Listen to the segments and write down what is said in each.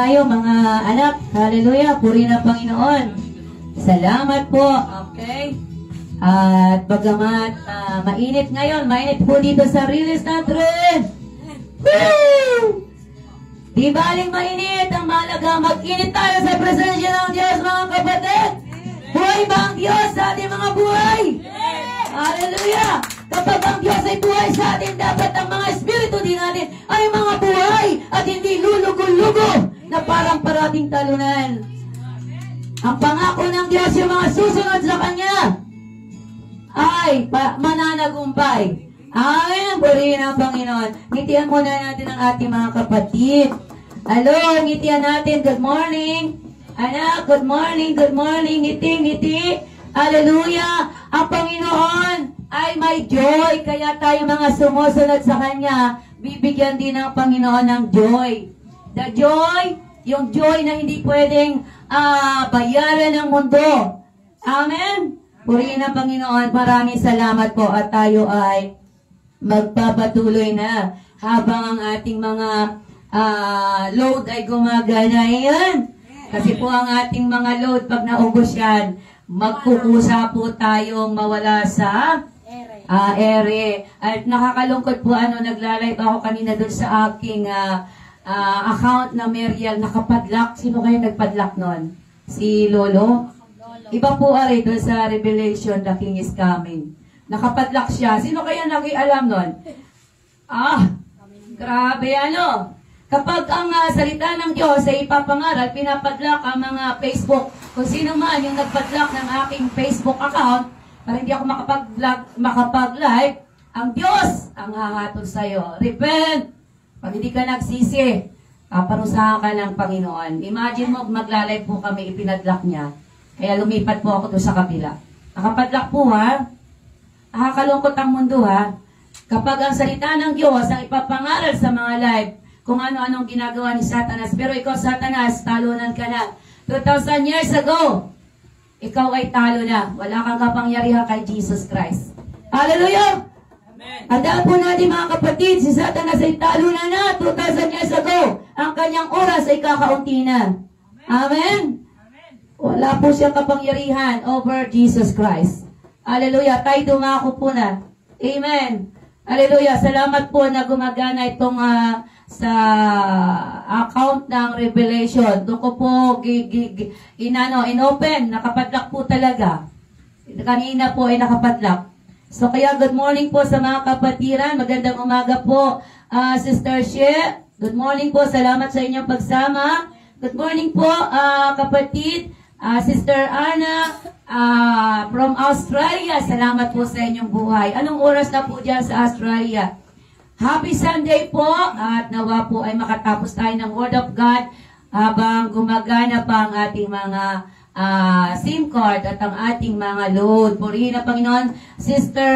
tayo mga anak. Hallelujah. Puri na Panginoon. Salamat po. Okay. At bagamat mainit ngayon, mainit po dito sa Riles natin. Woo! Di baling mainit, ang mahalaga, mag-init tayo sa presensya ng Diyos, mga kapatid. Buhay ba ang Diyos sa ating mga buhay? Hallelujah! Kapag ang Diyos ay buhay sa atin, dapat ang mga espiritu din natin ay mga buhay at hindi lulugo-lugo na parang parating talunan. Ang pangako ng Diyos, yung mga susunod sa Kanya ay mananagumpay. Amen. Purihin ang Panginoon. Ngitian muna natin ang ating mga kapatid. Hello, ngitian natin. Good morning. Anak, good morning, good morning. Ngiti, ngiti. Hallelujah. Ang Panginoon ay may joy. Kaya tayo mga sumusunod sa Kanya, bibigyan din ng Panginoon ng joy. The joy, yung joy na hindi pwedeng bayaran ng mundo. Amen. Purihin ang Panginoon. Maraming salamat po at tayo ay magpapatuloy na habang ang ating mga load ay gumagana. Ayan. Kasi po ang ating mga load, pag naubos yan, magkukusa po tayong mawala sa ere. At nakakalungkot po, naglalive ako kanina doon sa aking account na Merial, nakapadlock. Sino kayo nagpadlock nun? Si Lolo? Iba po ari doon sa Revelation, the King is coming. Nakapadlock siya. Sino kaya nakialam nun? Grabe Kapag ang salita ng Diyos ay ipapangaral, pinapadlock ang mga Facebook. Kung sino man yung nagpadlock ng aking Facebook account, para hindi ako makapag-live, ang Diyos ang hahatol sa'yo. Repent! Pag hindi ka nagsisi, parusahan ka ng Panginoon. Imagine mo, magla-live po kami, ipinadlock niya. Kaya lumipat po ako doon sa kabila. Nakapadlock po Nakakalungkot ang mundo Kapag ang salita ng Diyos ang ipapangaral sa mga live, kung ano-anong ginagawa ni Satanas. Pero ikaw, Satanas, talunan ka na. 2,000 years ago, ikaw ay talo na. Wala kang kapangyarihan kay Jesus Christ. Hallelujah! Amen. Tandaan po natin mga kapatid, si Satanas ay talo na 2,000 years ago. Ang kanyang oras ay kakaunti na. Amen? Wala po siyang kapangyarihan over Jesus Christ. Hallelujah. Tayo dumako po na. Amen. Hallelujah. Salamat po na gumagana itong sa account ng Revelation. Doon ko po inopen. Nakapadlock po talaga. Kanina po ay nakapadlock. So kaya good morning po sa mga kapatiran. Magandang umaga po, Sister She. Good morning po. Salamat sa inyong pagsama. Good morning po, kapatid. Sister Anna from Australia. Salamat po sa inyong buhay. Anong oras na po dyan sa Australia? Happy Sunday po at nawa po ay makatapos tayo ng Word of God habang gumagana pa ang ating mga SIM card at ang ating mga load. Purihin ang Panginoon. Sister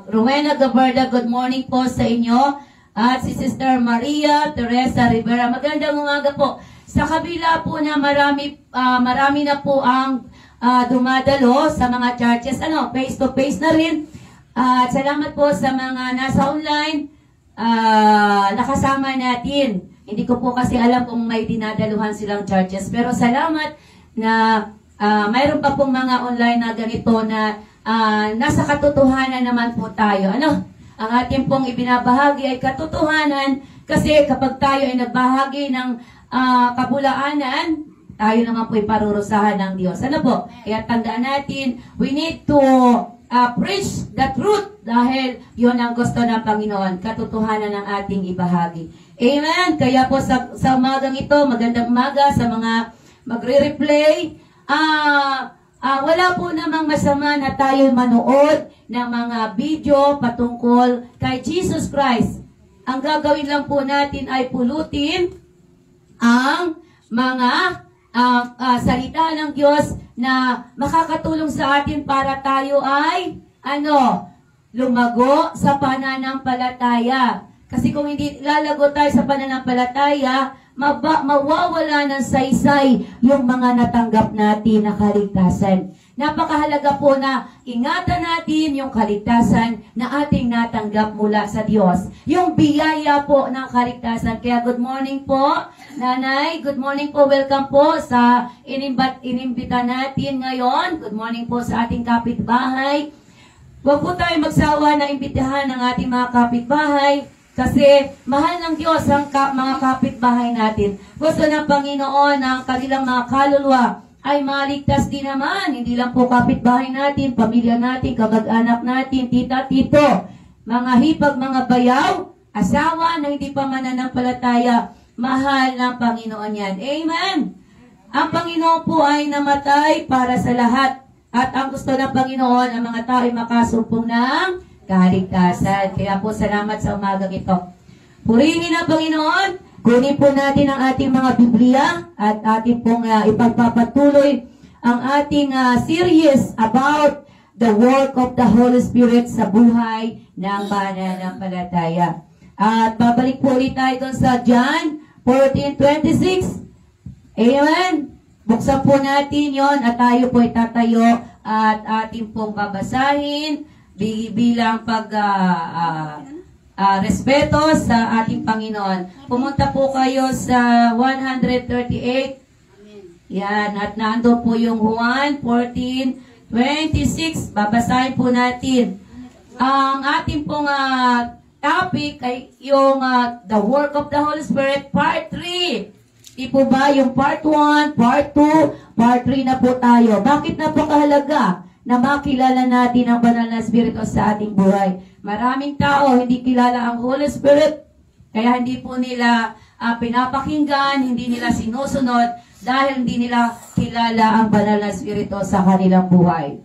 Rowena Gabarda, good morning po sa inyo. At si Sister Maria Teresa Rivera, magandang umaga po. Sa kabila po na marami na po ang dumadalo sa mga churches, face to face na rin. At salamat po sa mga nasa online, nakasama natin. Hindi ko po kasi alam kung may dinadaluhan silang churches. Pero salamat na mayroon pa pong mga online na ganito na nasa katotohanan naman po tayo. Ang ating pong ibinabahagi ay katotohanan kasi kapag tayo ay nagbahagi ng kabulaanan, tayo naman po iparurusahan ng Diyos. Kaya tandaan natin, we need to preach the truth dahil yun ang gusto ng Panginoon, katotohanan ng ating ibahagi. Amen? Kaya po sa umagang ito, magandang umaga sa mga magre-replay. Wala po namang masama na tayo manood ng mga video patungkol kay Jesus Christ. Ang gagawin lang po natin ay pulutin ang mga salita ng Diyos na makakatulong sa atin para tayo ay lumago sa pananampalataya. Kasi kung hindi lalago tayo sa pananampalataya, mawawala ng saysay yung mga natanggap natin na kaligtasan. Napakahalaga po na ingatan natin yung kaligtasan na ating natanggap mula sa Diyos. Yung biyaya po ng kaligtasan. Kaya good morning po, Nanay. Good morning po. Welcome po sa inimbita natin ngayon. Good morning po sa ating kapitbahay. Huwag po tayo magsawa na imbitahan ng ating mga kapitbahay kasi mahal ng Diyos ang mga kapitbahay natin. Gusto ng Panginoon ng kanilang mga kaluluwa ay maligtas din naman. Hindi lang po kapitbahay natin, pamilya natin, kamag-anak natin, tita, tito, mga hipag, mga bayaw, asawa na hindi pa mananampalataya, mahal ng Panginoon yan. Amen! Ang Panginoon po ay namatay para sa lahat. At ang gusto ng Panginoon, ang mga tao ay makasumpong ng kaligtasan. Kaya po salamat sa umagang ito. Purihin ang Panginoon. Kunin po natin ang ating mga Biblia at ating pong ipagpapatuloy ang ating series about the work of the Holy Spirit sa buhay ng mananampalataya. At babalik po ulit tayo doon sa John 14:26. Amen? Buksan po natin yon at tayo po itatayo at ating pong babasahin bilang respeto sa ating Panginoon. Pumunta po kayo sa 138. Yan, at nando po yung Juan 14:26. Babasahin po natin. Ang ating pong topic ay yung the work of the Holy Spirit, part 3. Di po ba yung part 1, part 2, part 3 na po tayo. Bakit napakahalaga na makilala natin ang banal na Espiritu sa ating buhay? Maraming tao hindi kilala ang Holy Spirit, kaya hindi po nila pinapakinggan, hindi nila sinusunod, dahil hindi nila kilala ang banal na Espiritu sa kanilang buhay.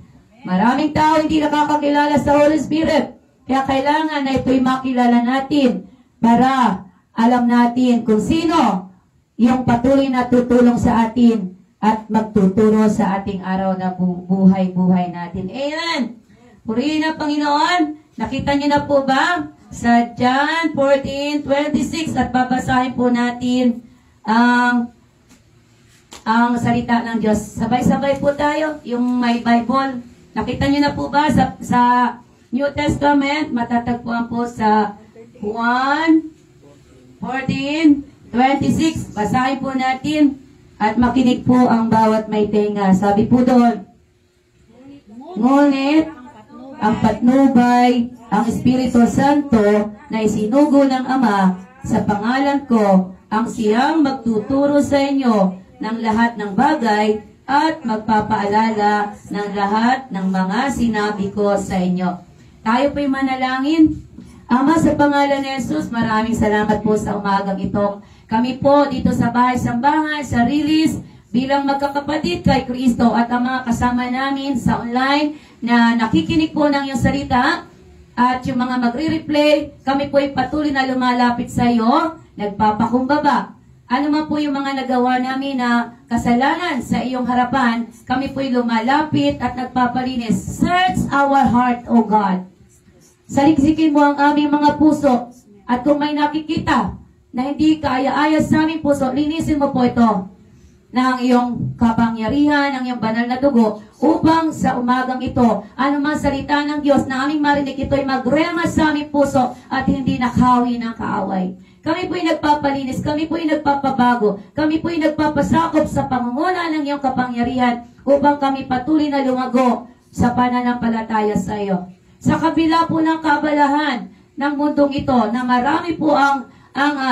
Maraming tao hindi nakakakilala sa Holy Spirit, kaya kailangan na ito'y makilala natin para alam natin kung sino yung patuloy na tutulong sa atin at magtuturo sa ating araw na buhay-buhay natin. Amen! Purihin ang Panginoon. Nakita niyo na po ba? Sa John 14:26 at babasahin po natin ang salita ng Diyos. Sabay-sabay po tayo, yung may Bible. Nakita niyo na po ba sa New Testament? Matatagpuan po sa Juan 14:26. Basahin po natin at makinig po ang bawat may tenga. Sabi po doon, ngunit ang patnubay, ang Espiritu Santo na isinugo ng Ama sa pangalan ko, ang siyang magtuturo sa inyo ng lahat ng bagay at magpapaalala ng lahat ng mga sinabi ko sa inyo. Tayo po'y manalangin. Ama, sa pangalan ni Jesus, maraming salamat po sa umagang ito. Kami po dito sa bahay-sambahan, sa Rilis, bilang magkakapatid kay Kristo at ang mga kasama namin sa online na nakikinig po ng iyong salita at yung mga magre-replay, kami po ay patuloy na lumalapit sa iyo, nagpapakumbaba. Ano man po yung mga nagawa namin na kasalanan sa iyong harapan, kami po ay lumalapit at nagpapalinis. Search our heart, O God. Saliksikin mo ang aming mga puso at kung may nakikita na hindi kaaya-ayos sa aming puso, linisin mo po ito ng iyong kapangyarihan, ng iyong banal na dugo, upang sa umagang ito, anumang salita ng Diyos na aming marinig, ito ay magrema sa aming puso at hindi nakawi ng kaaway. Kami po'y nagpapalinis, kami po'y nagpapabago, kami po'y nagpapasakop sa pangunguna ng iyong kapangyarihan upang kami patuloy na lumago sa pananampalataya sa iyo. Sa kabila po ng kabalahan ng mundong ito, na marami po ang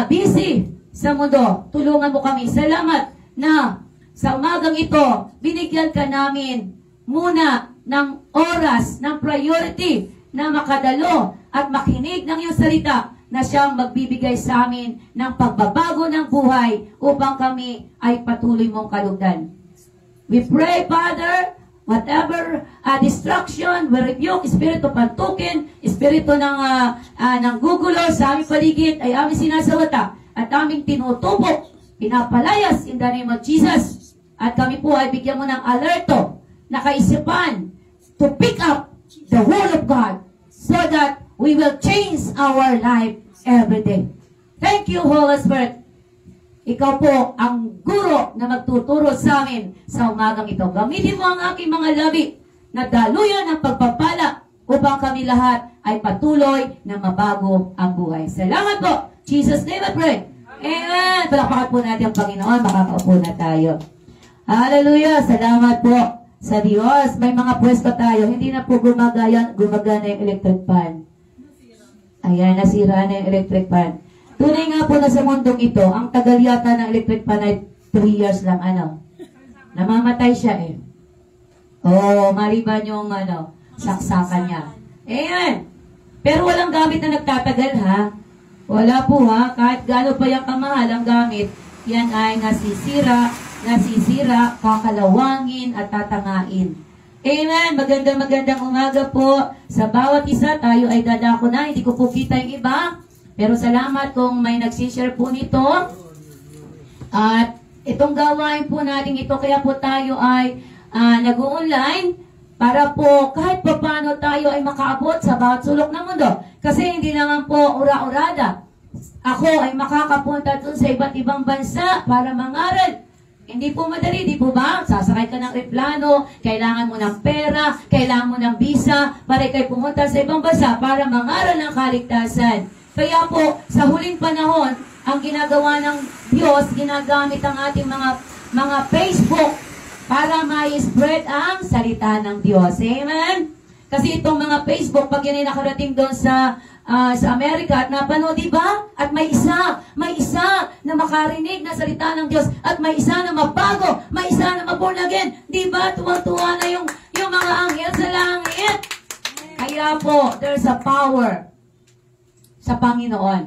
busy sa mundo, tulungan mo kami. Salamat na sa umagang ito, binigyan ka namin muna ng oras, ng priority na makadalo at makinig ng iyong salita na siyang magbibigay sa amin ng pagbabago ng buhay upang kami ay patuloy mong kalugdan. We pray, Father, whatever distraction, we rebuke, espiritu pantukin, espiritu ng gugulo sa aming paligid ay aming sinasawata at aming tinutubok, pinapalayas in the name of Jesus. At kami po ay bigyan mo ng alerto na kaisipan to pick up the Word of God so that we will change our life every day. Thank you, Holy Spirit. Ikaw po ang guro na magtuturo sa amin sa umagang ito. Gamitin mo ang aking mga labi na daluyan ng pagpapala upang kami lahat ay patuloy na mabago ang buhay. Salamat po. Jesus' name I pray. Amen. Palakpakan po natin ang Panginoon. Makakaupo na tayo. Hallelujah. Salamat po sa Diyos. May mga pwesto tayo. Hindi na po gumagana yung electric fan. Ayan, nasira na yung electric fan. Tunay nga po na sa mundong ito, ang tagal yata ng electric fan ay 3 years lang. Namamatay siya eh. Maliban yung saksakan niya. Ayan. Pero walang gamit na nagtatagal ha. Wala po ha. Kahit gaano pa yung kamahal ang gamit, yan ay nasisira, kakalawangin at tatangain. Amen. Magandang umaga po. Sa bawat isa, tayo ay dadako na. Hindi ko po kita yung iba. Pero salamat kung may nagsishare po nito. At itong gawain po natin ito, kaya po tayo ay nag-online para po kahit pa paano tayo ay makaabot sa bawat sulok ng mundo. Kasi hindi naman po ura-urada. Ako ay makakapunta dun sa iba't ibang bansa para mangaral. Hindi po madali, di po ba? Sasakay ka ng eroplano, kailangan mo ng pera, kailangan mo ng visa, para kayo pumunta sa ibang bansa para mangaral ng kaligtasan. Kaya po, sa huling panahon, ang ginagawa ng Diyos, ginagamit ang ating mga Facebook para ma-spread ang salita ng Diyos. Amen? Kasi itong mga Facebook, pag yan ay nakarating doon sa Amerika at napanood, diba? At may isa na makarinig na salita ng Diyos at may isa na mabago, may isa na maborn again. Diba? Tuwang-tuwa na yung mga anghel sa langit. Kaya po, there's a power sa Panginoon.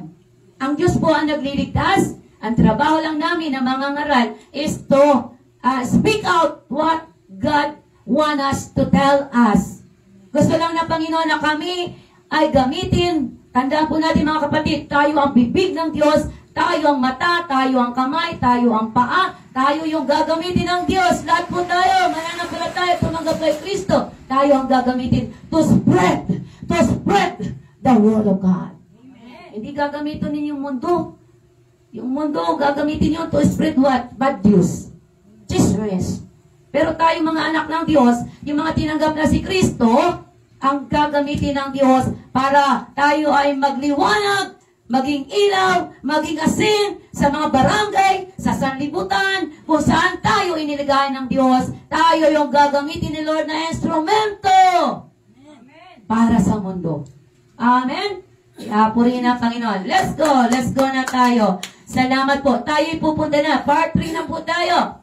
Ang Diyos po ang nagliligtas. Ang trabaho lang namin na mga ngaral is to speak out what God wants us to tell us. Gusto lang na Panginoon na kami ay gamitin. Tandaan po natin mga kapatid, tayo ang bibig ng Diyos, tayo ang mata, tayo ang kamay, tayo ang paa, tayo yung gagamitin ng Diyos. Lahat po tayo, mananampalataya, tumanggap kay Kristo. Tayo ang gagamitin to spread the word of God. Amen. Hindi gagamitin ninyo yung mundo. Yung mundo, gagamitin nyo to spread what? Bad news. Chismes. Pero tayo mga anak ng Diyos, yung mga tinanggap na si Kristo, ang gagamitin ng Diyos para tayo ay magliwanag, maging ilaw, maging asin sa mga barangay, sa sanlibutan, kung saan tayo inilagay ng Diyos. Tayo yung gagamitin ni Lord na instrumento para sa mundo. Amen? Purihin ang Panginoon. Let's go na tayo. Salamat po. Tayo'y pupunta na. Part 3 na po tayo.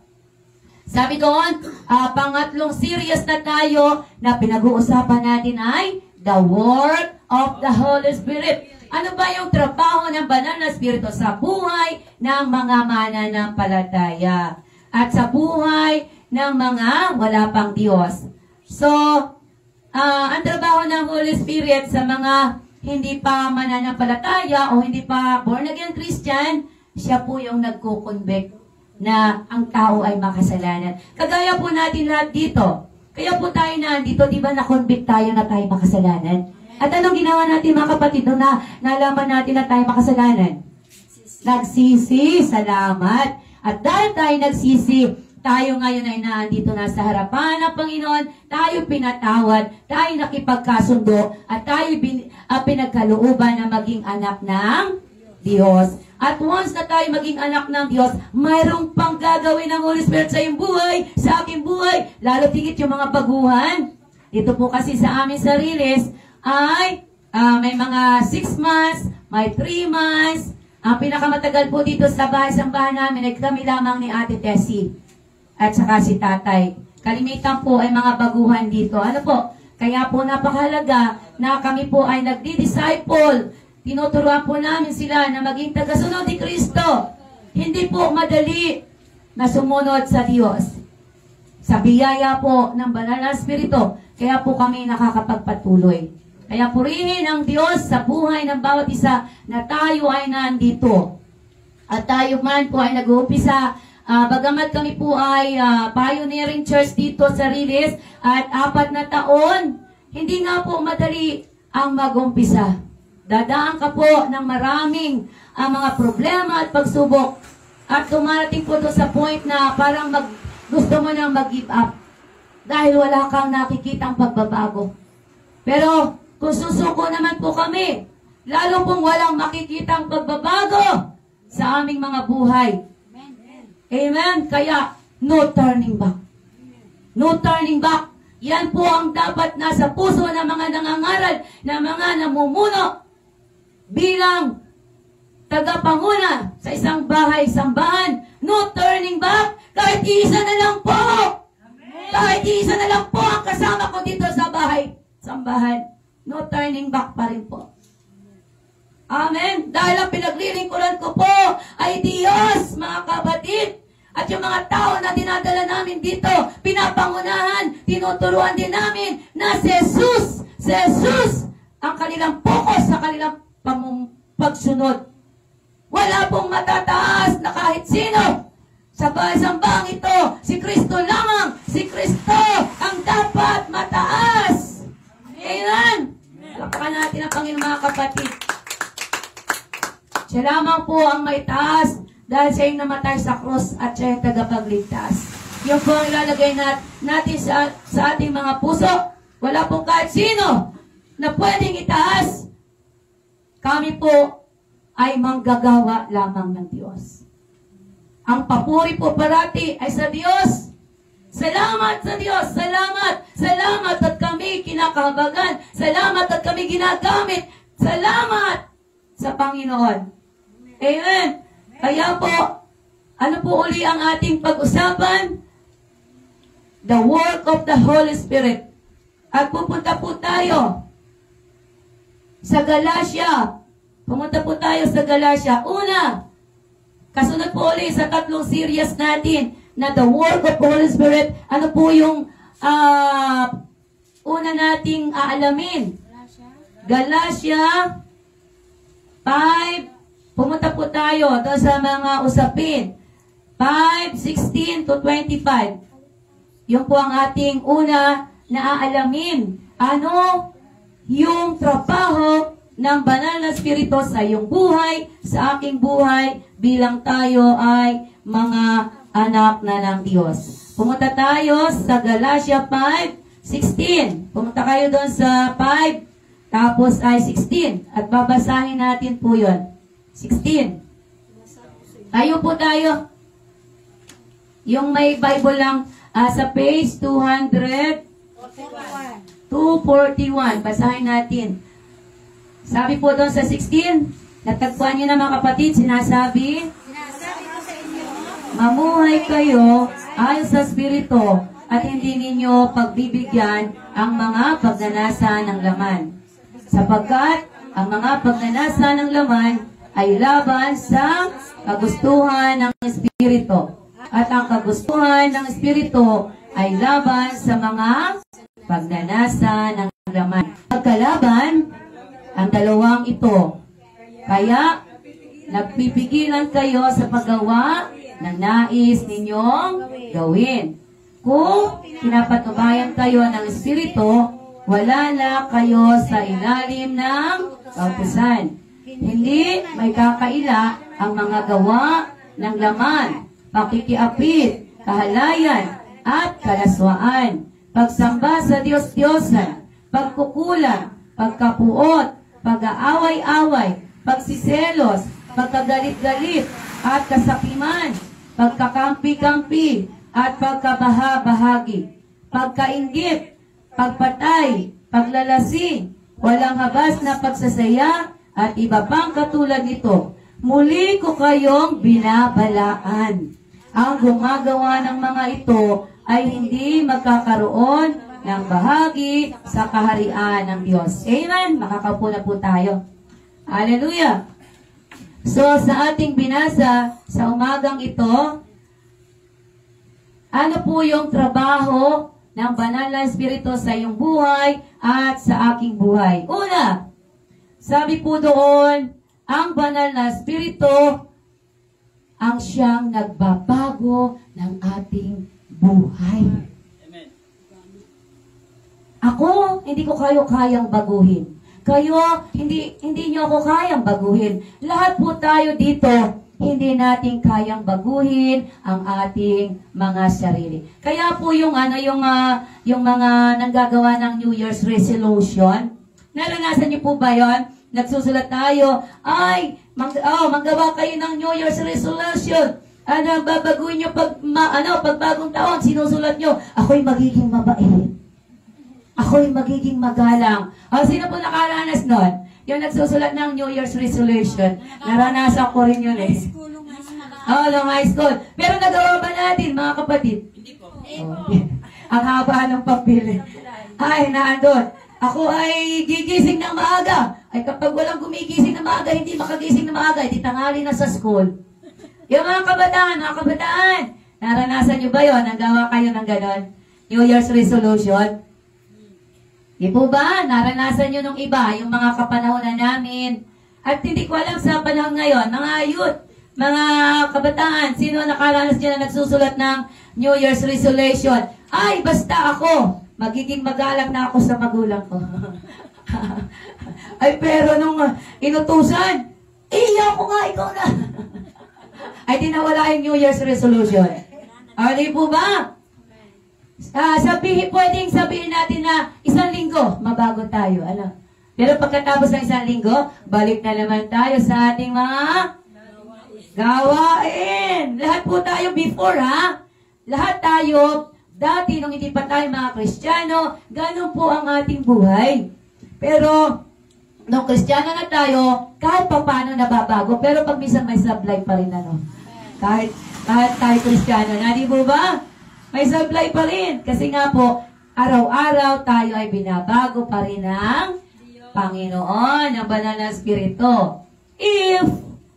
Sabi doon, pangatlong series na tayo na pinag-uusapan natin ay the work of the Holy Spirit. Ano ba yung trabaho ng banal na Espiritu sa buhay ng mga mananampalataya at sa buhay ng mga wala pang Diyos? So, ang trabaho ng Holy Spirit sa mga hindi pa mananampalataya o hindi pa born again Christian, siya po yung nagko-convict na ang tao ay makasalanan. Kagaya po natin lahat dito. Kaya po tayo nandito, di ba na-convict tayo na tayo makasalanan? At anong ginawa natin mga kapatid na nalaman natin na tayo makasalanan? Nagsisi, salamat. At dahil tayo nagsisi, tayo ngayon ay nandito na sa harapan ng Panginoon, tayo pinatawad, tayo nakipagkasundo, at tayo pinagkalooban na maging anak ng Diyos. At once na tayo maging anak ng Diyos, mayroong pang gagawin ng Holy Spirit sa iyong buhay, sa aking buhay, lalo tigit yung mga baguhan. Dito po kasi sa amin sa Riles ay may mga 6 months, may 3 months. Ang pinakamatagal po dito sa bahay-sambahan namin ay kami lamang ni Ate Tessie at saka si Tatay. Kalimitan po ay mga baguhan dito. Ano po? Kaya po napakahalaga na kami po ay nagdi-disciple. Tinuturuan po namin sila na maging tagasunod ni Kristo. Hindi po madali na sumunod sa Diyos. Sa biyaya po ng banal na Espiritu, kaya po kami nakakapagpatuloy. Kaya purihin ang Diyos sa buhay ng bawat isa na tayo ay nandito. At tayo man po ay nag-uumpisa. Bagamat kami po ay pioneering church dito sa Riles at 4 na taon, hindi nga po madali ang mag-umpisa. Dadaan ka po ng maraming mga problema at pagsubok. At tumarating po doon sa point na parang gusto mo nang mag-give up. dahil wala kang nakikitang pagbabago. Pero kung susuko naman po kami, lalo pong walang makikitang pagbabago sa aming mga buhay. Amen? Kaya, no turning back. No turning back. Yan po ang dapat nasa puso ng mga nangangaral, ng mga namumuno bilang tagapanguna sa isang bahay, sambahan. No turning back. Kahit isa na lang po. Kahit isa na lang po ang kasama ko dito sa bahay, sambahan. No turning back pa rin po. Amen. Dahil ang pinaglilingkuran ko po ay Diyos, mga kapatid. At yung mga tao na dinadala namin dito, pinapangunahan, tinuturuan din namin na si Jesus, ang kanilang focus sa kanilang pagsunod. Wala pong matataas na kahit sino. Sa sambang ito, si Kristo lamang, si Kristo ang dapat mataas. Amen. Lapakan natin ang Panginoon, mga kapatid. Siya lamang po ang may taas dahil siya yung namatay sa krus at siya yung tagapagligtas. Yung po ang ilalagay natin sa ating mga puso. Wala pong kahit sino na pwedeng itaas. Kami po ay manggagawa lamang ng Diyos. Ang papuri po parati ay sa Diyos. Salamat sa Diyos. Salamat. Salamat at kami kinakahabagan. Salamat at kami ginagamit. Salamat sa Panginoon. Amen. Kaya po, ano po uli ang ating pag-usapan? The work of the Holy Spirit. At pupunta po tayo sa Galatia. Pumunta po tayo sa Galatia. Una, kasunod po uli sa tatlong series natin na the work of the Holy Spirit. Ano po yung una nating aalamin? Galatia 5. Pumunta po tayo doon sa mga usapin. 5:16 to 25. Yun po ang ating una na aalamin. Ano yung trabaho ng banal na Espiritu sa iyong buhay, sa aking buhay, bilang tayo ay mga anak na ng Diyos. Pumunta tayo sa Galatia 5:16. Pumunta kayo doon sa 5, tapos ay 16. At babasahin natin po yun. 16. Tayo po tayo. Yung may Bible lang sa page 241. Basahin natin. Sabi po doon sa 16, natagpuan niyo na mga kapatid, sinasabi ko sa inyo, mamuhay kayo ayon sa Espiritu at hindi ninyo pagbibigyan ang mga pagnanasa ng laman. Sapagkat ang mga pagnanasa ng laman ay laban sa kagustuhan ng Espiritu. At ang kagustuhan ng Espiritu ay laban sa mga pagnanasa ng laman. Pagkalaban ang dalawang ito. Kaya, nagpipigilan kayo sa paggawa ng nais ninyong gawin. Kung pinapatubayan kayo ng Espiritu, wala na kayo sa ilalim ng kautusan. Hindi may kakaila ang mga gawa ng laman, pakikiapit, kahalayan, at kalaswaan, pagsamba sa Diyos-Diyosan, pagkukulang, pagkapuot, pag-aaway-away, pagsiselos, pagkagalit-galit, at kasakiman, pagkakampi-kampi, at pagkabaha-bahagi, pagkainggit, pagpatay, paglalasing, walang habas na pagsasaya, at iba pang katulad nito. Muli ko kayong binabalaan. Ang gumagawa ng mga ito ay hindi magkakaroon ng bahagi sa kaharian ng Diyos. Amen? Makakaupo na po tayo. Hallelujah! So, sa ating binasa sa umagang ito, ano po yung trabaho ng banal na Espiritu sa iyong buhay at sa aking buhay? Una, sabi po doon, ang banal na Espiritu ang siyang nagbabago ng ating buhay. Amen. Ako, hindi ko kayo kayang baguhin. Kayo, hindi nyo ako kayang baguhin. Lahat po tayo dito hindi natin kayang baguhin ang ating mga sarili. Kaya po yung yung mga nanggagawa ng New Year's resolution, naranasan niyo po ba 'yon? Nagsusulat tayo, ay, manggawa kayo ng New Year's resolution. Babaguhin niyo pag bagong taon, sinusulat niyo, ako'y magiging mabait. Ako'y magiging magalang. Sino po nakaranas nun? Yung nagsusulat ng New Year's resolution. Naranasan ko rin yun eh. Nung high school. Pero nagawa ba natin, mga kapatid? Hindi po. Ang haba ng papel. Ay, naandun. Ako ay gigising ng maaga. Ay, kapag walang gumigising ng maaga, hindi makagising ng maaga, hindi tanghali na sa school. Yung mga kabataan, naranasan nyo ba yun? Nagawa kayo ng ganon? New Year's resolution? Di po ba? Naranasan nyo nung iba, yung mga kapanahonan namin. At hindi ko alam sa panahon ngayon, mga youth, mga kabataan, sino nakaranas dyan na nagsusulat ng New Year's resolution? Ay, basta ako, magiging magalang na ako sa magulang ko. Ay, pero nung inutusan, iya ko nga, ikaw na. Ay, di nawala yung New Year's resolution. Di po ba? Pwedeng sabihin natin na isang linggo, mabago tayo. Ano? Pero pagkatapos ng isang linggo, balik na naman tayo sa ating mga gawain. Lahat po tayo before, ha? Lahat tayo, dati nung hindi pa tayo mga Kristiyano, ganun po ang ating buhay. Pero, nung Kristiyano na tayo, kahit pa paano nababago, pero pag minsan may supply pa rin, ano? Kahit tayo Kristiyano na, di po ba? May supply pa rin. Kasi nga po, araw-araw tayo ay binabago pa rin ng Panginoon, ng banal na Espiritu.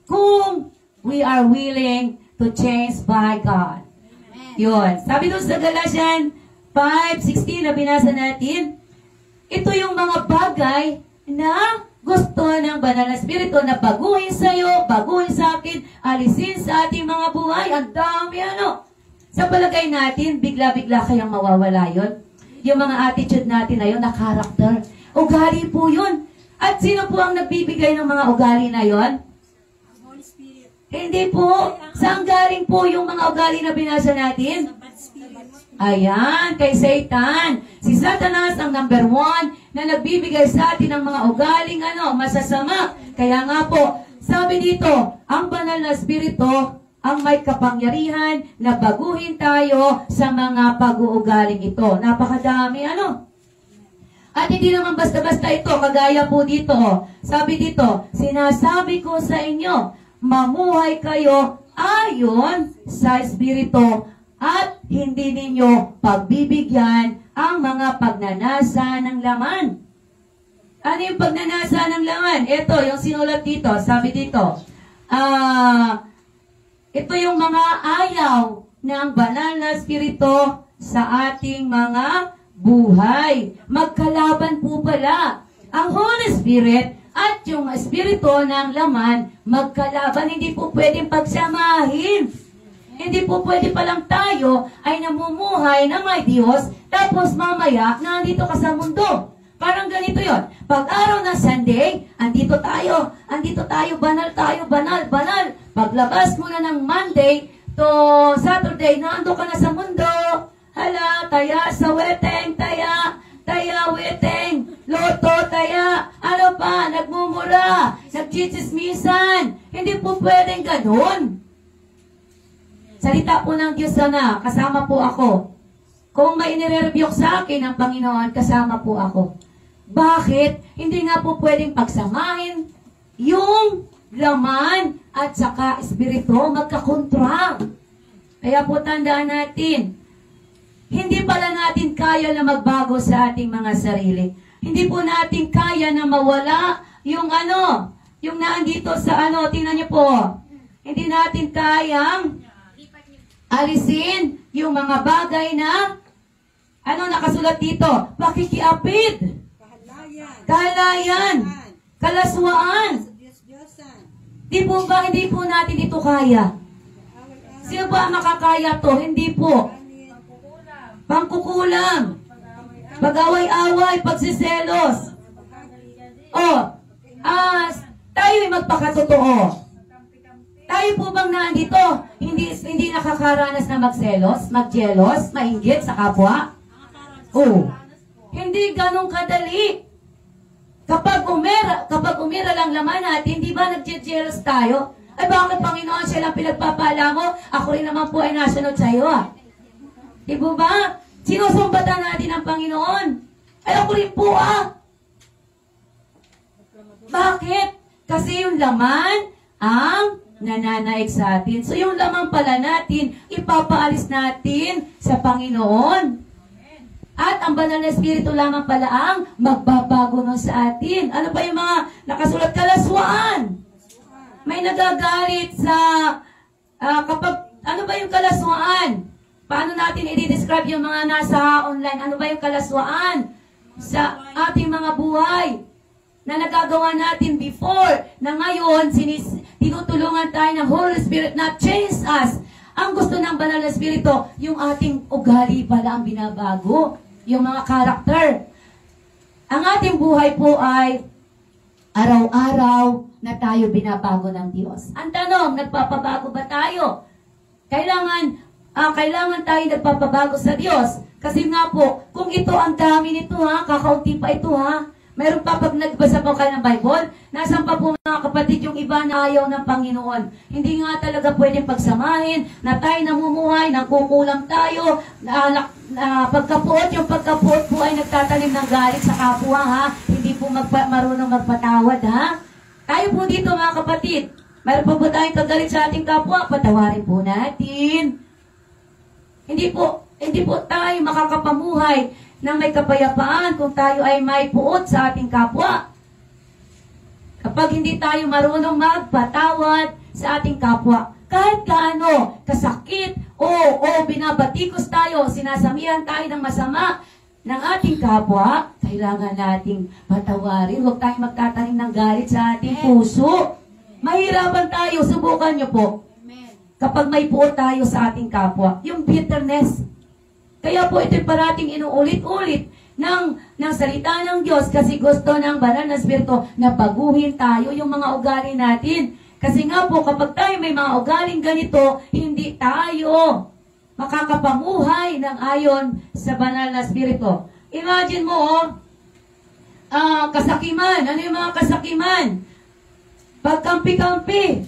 Kung we are willing to change by God. Yun. Sabi doon sa Galatians 5:16 na binasa natin, ito yung mga bagay na gusto ng banal na Espiritu na baguhin sa'yo, baguhin sa akin, alisin sa ating mga buhay. Ang dami, ano? Sa palagay natin, bigla-bigla kayang mawawala yun. Yung mga attitude natin na yun, na character. Ugali po yun. At sino po ang nagbibigay ng mga ugali na yun? Holy Spirit. Hindi po. Saan galing po yung mga ugali na binasa natin? Ayan, kay Satan. Si Satanas ang number 1 na nagbibigay sa atin ng mga ugaling masasama. Kaya nga po, sabi dito, ang banal na Espiritu ang may kapangyarihan na baguhin tayo sa mga pag-uugaling ito. Napakadami, At hindi naman basta-basta ito, kagaya po dito. Sabi dito, sinasabi ko sa inyo, mamuhay kayo ayon sa Espiritu at hindi ninyo pagbibigyan ang mga pagnanasa ng laman. Ano yung pagnanasa ng laman? Ito, yung sinulat dito, sabi dito, ito yung mga ayaw ng banal na Espiritu sa ating mga buhay. Magkalaban po pala ang Holy Spirit at yung Espiritu ng laman, magkalaban. Hindi po pwedeng pagsamahin. Hindi po pwede palang tayo ay namumuhay na may Diyos, tapos mamaya nandito ka sa mundo. Parang ganito yon. Pag araw ng Sunday, andito tayo, banal tayo, banal. Paglabas mo na ng Monday to Saturday, nando ka na sa mundo. Hala, taya sa weteng, taya weteng, loto, taya, ano pa, nagmumura, nagchichismisan. Hindi po pwedeng ganun. Salita po ng Diyos na, kasama po ako. Kung may inirerebuke sa akin ng Panginoon, kasama po ako. Bakit? Hindi nga po pwedeng pagsamahin yung laman at saka espiritu, magkakontra. Kaya po tandaan natin, hindi pala natin kaya na magbago sa ating mga sarili. Hindi po natin kaya na mawala yung yung naandito sa tingnan niyo po. Hindi natin kayang alisin yung mga bagay na nakasulat dito? Pakikiapid. Kahalayan. Kalaswaan. Di po ba, hindi po natin ito kaya? Sino ba makakaya to? Hindi po. Pangkukulam. Pag-away-away, pagsiselos. Tayo'y magpakatotoo. Tayo po bang nandito, hindi nakakaranas na magselos, magjelos, mainggit sa kapwa? Oo. Hindi ganun kadali. Kapag umira lang laman natin, hindi ba nagjejelos tayo? Ay bakit Panginoon siya lang pinagpapala mo? Ako rin naman po ay nasunod sa iyo. Di ba? Sinusumbatan natin ang Panginoon. Ay ako rin po Bakit? Kasi yung laman ang nananaig sa atin. So yung laman pala natin, ipapaalis natin sa Panginoon. At ang banal na Espiritu lamang pala ang magbabago nun sa atin. Ano pa yung mga nakasulat? Kalaswaan. May nagagalit sa, ano ba yung kalaswaan? Paano natin i-describe yung mga nasa online? Ano ba yung kalaswaan sa ating mga buhay na nagagawa natin before, na ngayon, tinutulungan tayo ng Holy Spirit na change us. Ang gusto ng banal na Espiritu, yung ating ugali pala ang binabago. Yung mga karakter. Ang ating buhay po ay araw-araw na tayo binabago ng Diyos. Ang tanong, nagpapabago ba tayo? Kailangan tayo nagpapabago sa Diyos. Kasi nga po, kung ito ang dami nito kakaunti pa ito Meron pa pag nagbasa po kayo ng Bible, nasan pa po mga kapatid yung iba na ayaw ng Panginoon. Hindi nga talaga pwedeng pagsamahin na tayo namumuhay, nangkukulam tayo, yung pagkapuot po ay nagtatanim ng galit sa kapwa Hindi po marunong magpatawad Tayo po dito mga kapatid, meron pa po tayong kagalit sa ating kapwa, patawarin po natin. Hindi po tayo makakapamuhay na may kapayapaan kung tayo ay may puot sa ating kapwa. Kapag hindi tayo marunong magpatawad sa ating kapwa, kahit kaano, kasakit, o binabatikos tayo, sinasamihan tayo ng masama ng ating kapwa, kailangan nating patawarin. Huwag tayong magtatanim ng galit sa ating puso. Mahirapan tayo, subukan nyo po. Kapag may puot tayo sa ating kapwa, yung bitterness. Kaya po ito'y parating inuulit-ulit ng salita ng Diyos kasi gusto ng banal na Espiritu na baguhin tayo yung mga ugali natin. Kasi nga po, kapag tayo may mga ugaling ganito, hindi tayo makakapamuhay ng ayon sa banal na Espiritu. Imagine mo, kasakiman. Ano yung mga kasakiman? Pagkampi-kampi.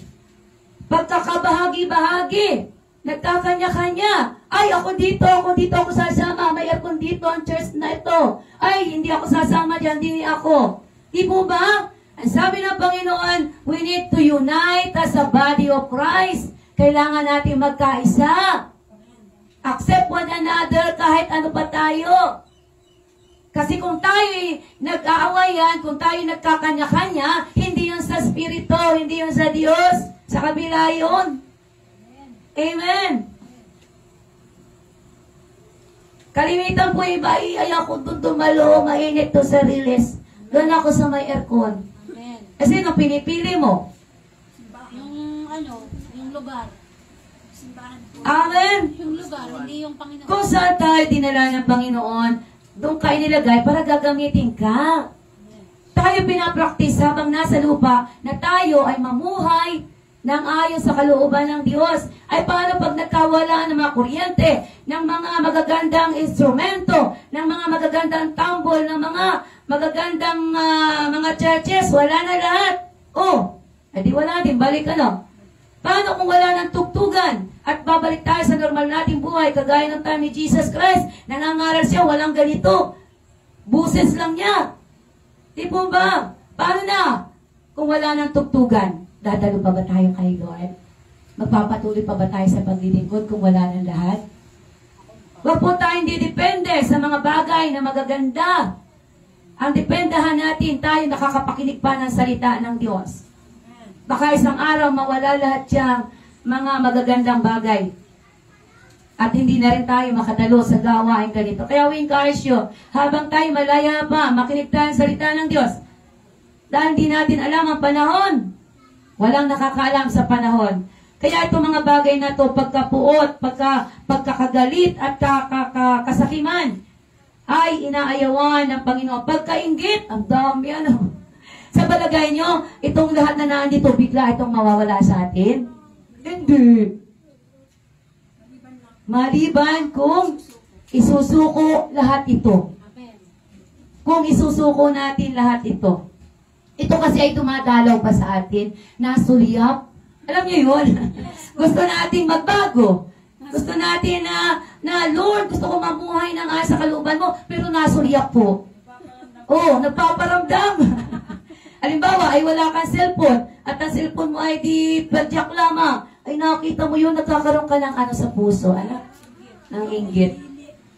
Pagkakabahagi-bahagi. Nagkakanya-kanya. Ay, ako dito ako sasama. May aircon dito ang church na ito. Ay, hindi ako sasama dyan, hindi ako. Di po ba? Ang sabi ng Panginoon, we need to unite as a body of Christ. Kailangan natin magkaisa. Accept one another kahit ano pa tayo. Kasi kung tayo nag-aawayan, kung tayo nagkakanya-kanya, hindi yun sa Espiritu, hindi yun sa Diyos. Sa kabila yun. Amen. Kalimitan po iba, ay ako doon dumalo, mainit to sa riles. Doon ako sa may aircon. Amen. Kasi nung pinipili mo, yung lugar. Simbahan po. Amen. Yung lugar, hindi yung Panginoon. Kung saan tayo dinala ng Panginoon, doon kayo nilagay para gagamitin ka. Tayo pinapraktis habang nasa lupa na tayo ay mamuhay ng ayon sa kalooban ng Diyos. Ay paano pag nagkawala ng mga kuryente, ng mga magagandang instrumento, ng mga magagandang tambol, ng mga magagandang mga churches, wala na lahat. Edi wala din, balik Paano kung wala ng tugtugan at babalik tayo sa normal nating buhay, kagaya ng time ni Jesus Christ, nangangaral siya, walang ganito. Buses lang niya. Di po ba? Paano na? Kung wala ng tugtugan, dadalo pa ba tayo kay Lord? Magpapatuloy pa ba tayo sa paglilingkod kung wala ng lahat? Huwag po tayong didepende sa mga bagay na magaganda. Ang dependahan natin, tayo nakakapakinig pa ng salita ng Diyos. Baka isang araw mawala lahat siyang mga magagandang bagay. At hindi na rin tayo makatalo sa gawain ganito. Kaya we encourage you, habang tayo malaya pa, makinig tayo sa salita ng Diyos. Dahil hindi natin alam ang panahon. Walang nakakaalam sa panahon. Kaya itong mga bagay na to, pagkapuot, pagkakagalit at kasakiman, ay inaayawan ng Panginoon. Pagkainggit, ang dami Sa palagay nyo, itong lahat na nandito, bigla itong mawawala sa atin. Hindi. Maliban kung isusuko lahat ito. Amen. Kung isusuko natin lahat ito. Ito kasi ay dumadalaw pa sa atin, nasulyap. Alam niyo yun? Gusto natin magbago. Gusto natin na Lord, gusto ko mamuhay ng sa kalooban mo, pero nasulyap po. Oh, nagpaparamdam. Halimbawa, ay wala kang cellphone, at ang cellphone mo ay di padyak lamang. Ay nakita mo yun, nagkakaroon ka ng ano sa puso, anak? Ng inggit.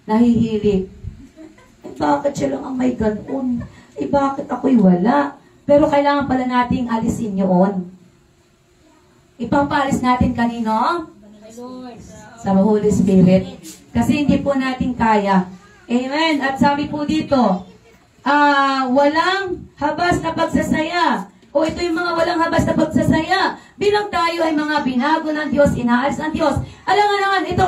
Nahihilig. Ay bakit siya lang ang may ganun? Ay bakit ako'y wala? Pero kailangan pala nating alisin yun. Ipapalis natin kanino? Sa Holy Spirit. Kasi hindi po natin kaya. Amen. At sabi po dito, walang habas na pagsasaya. O ito yung mga walang habas na pagsasaya. Bilang tayo ay mga binago ng Diyos, inaalis ng Diyos. Alam nga naman, ito,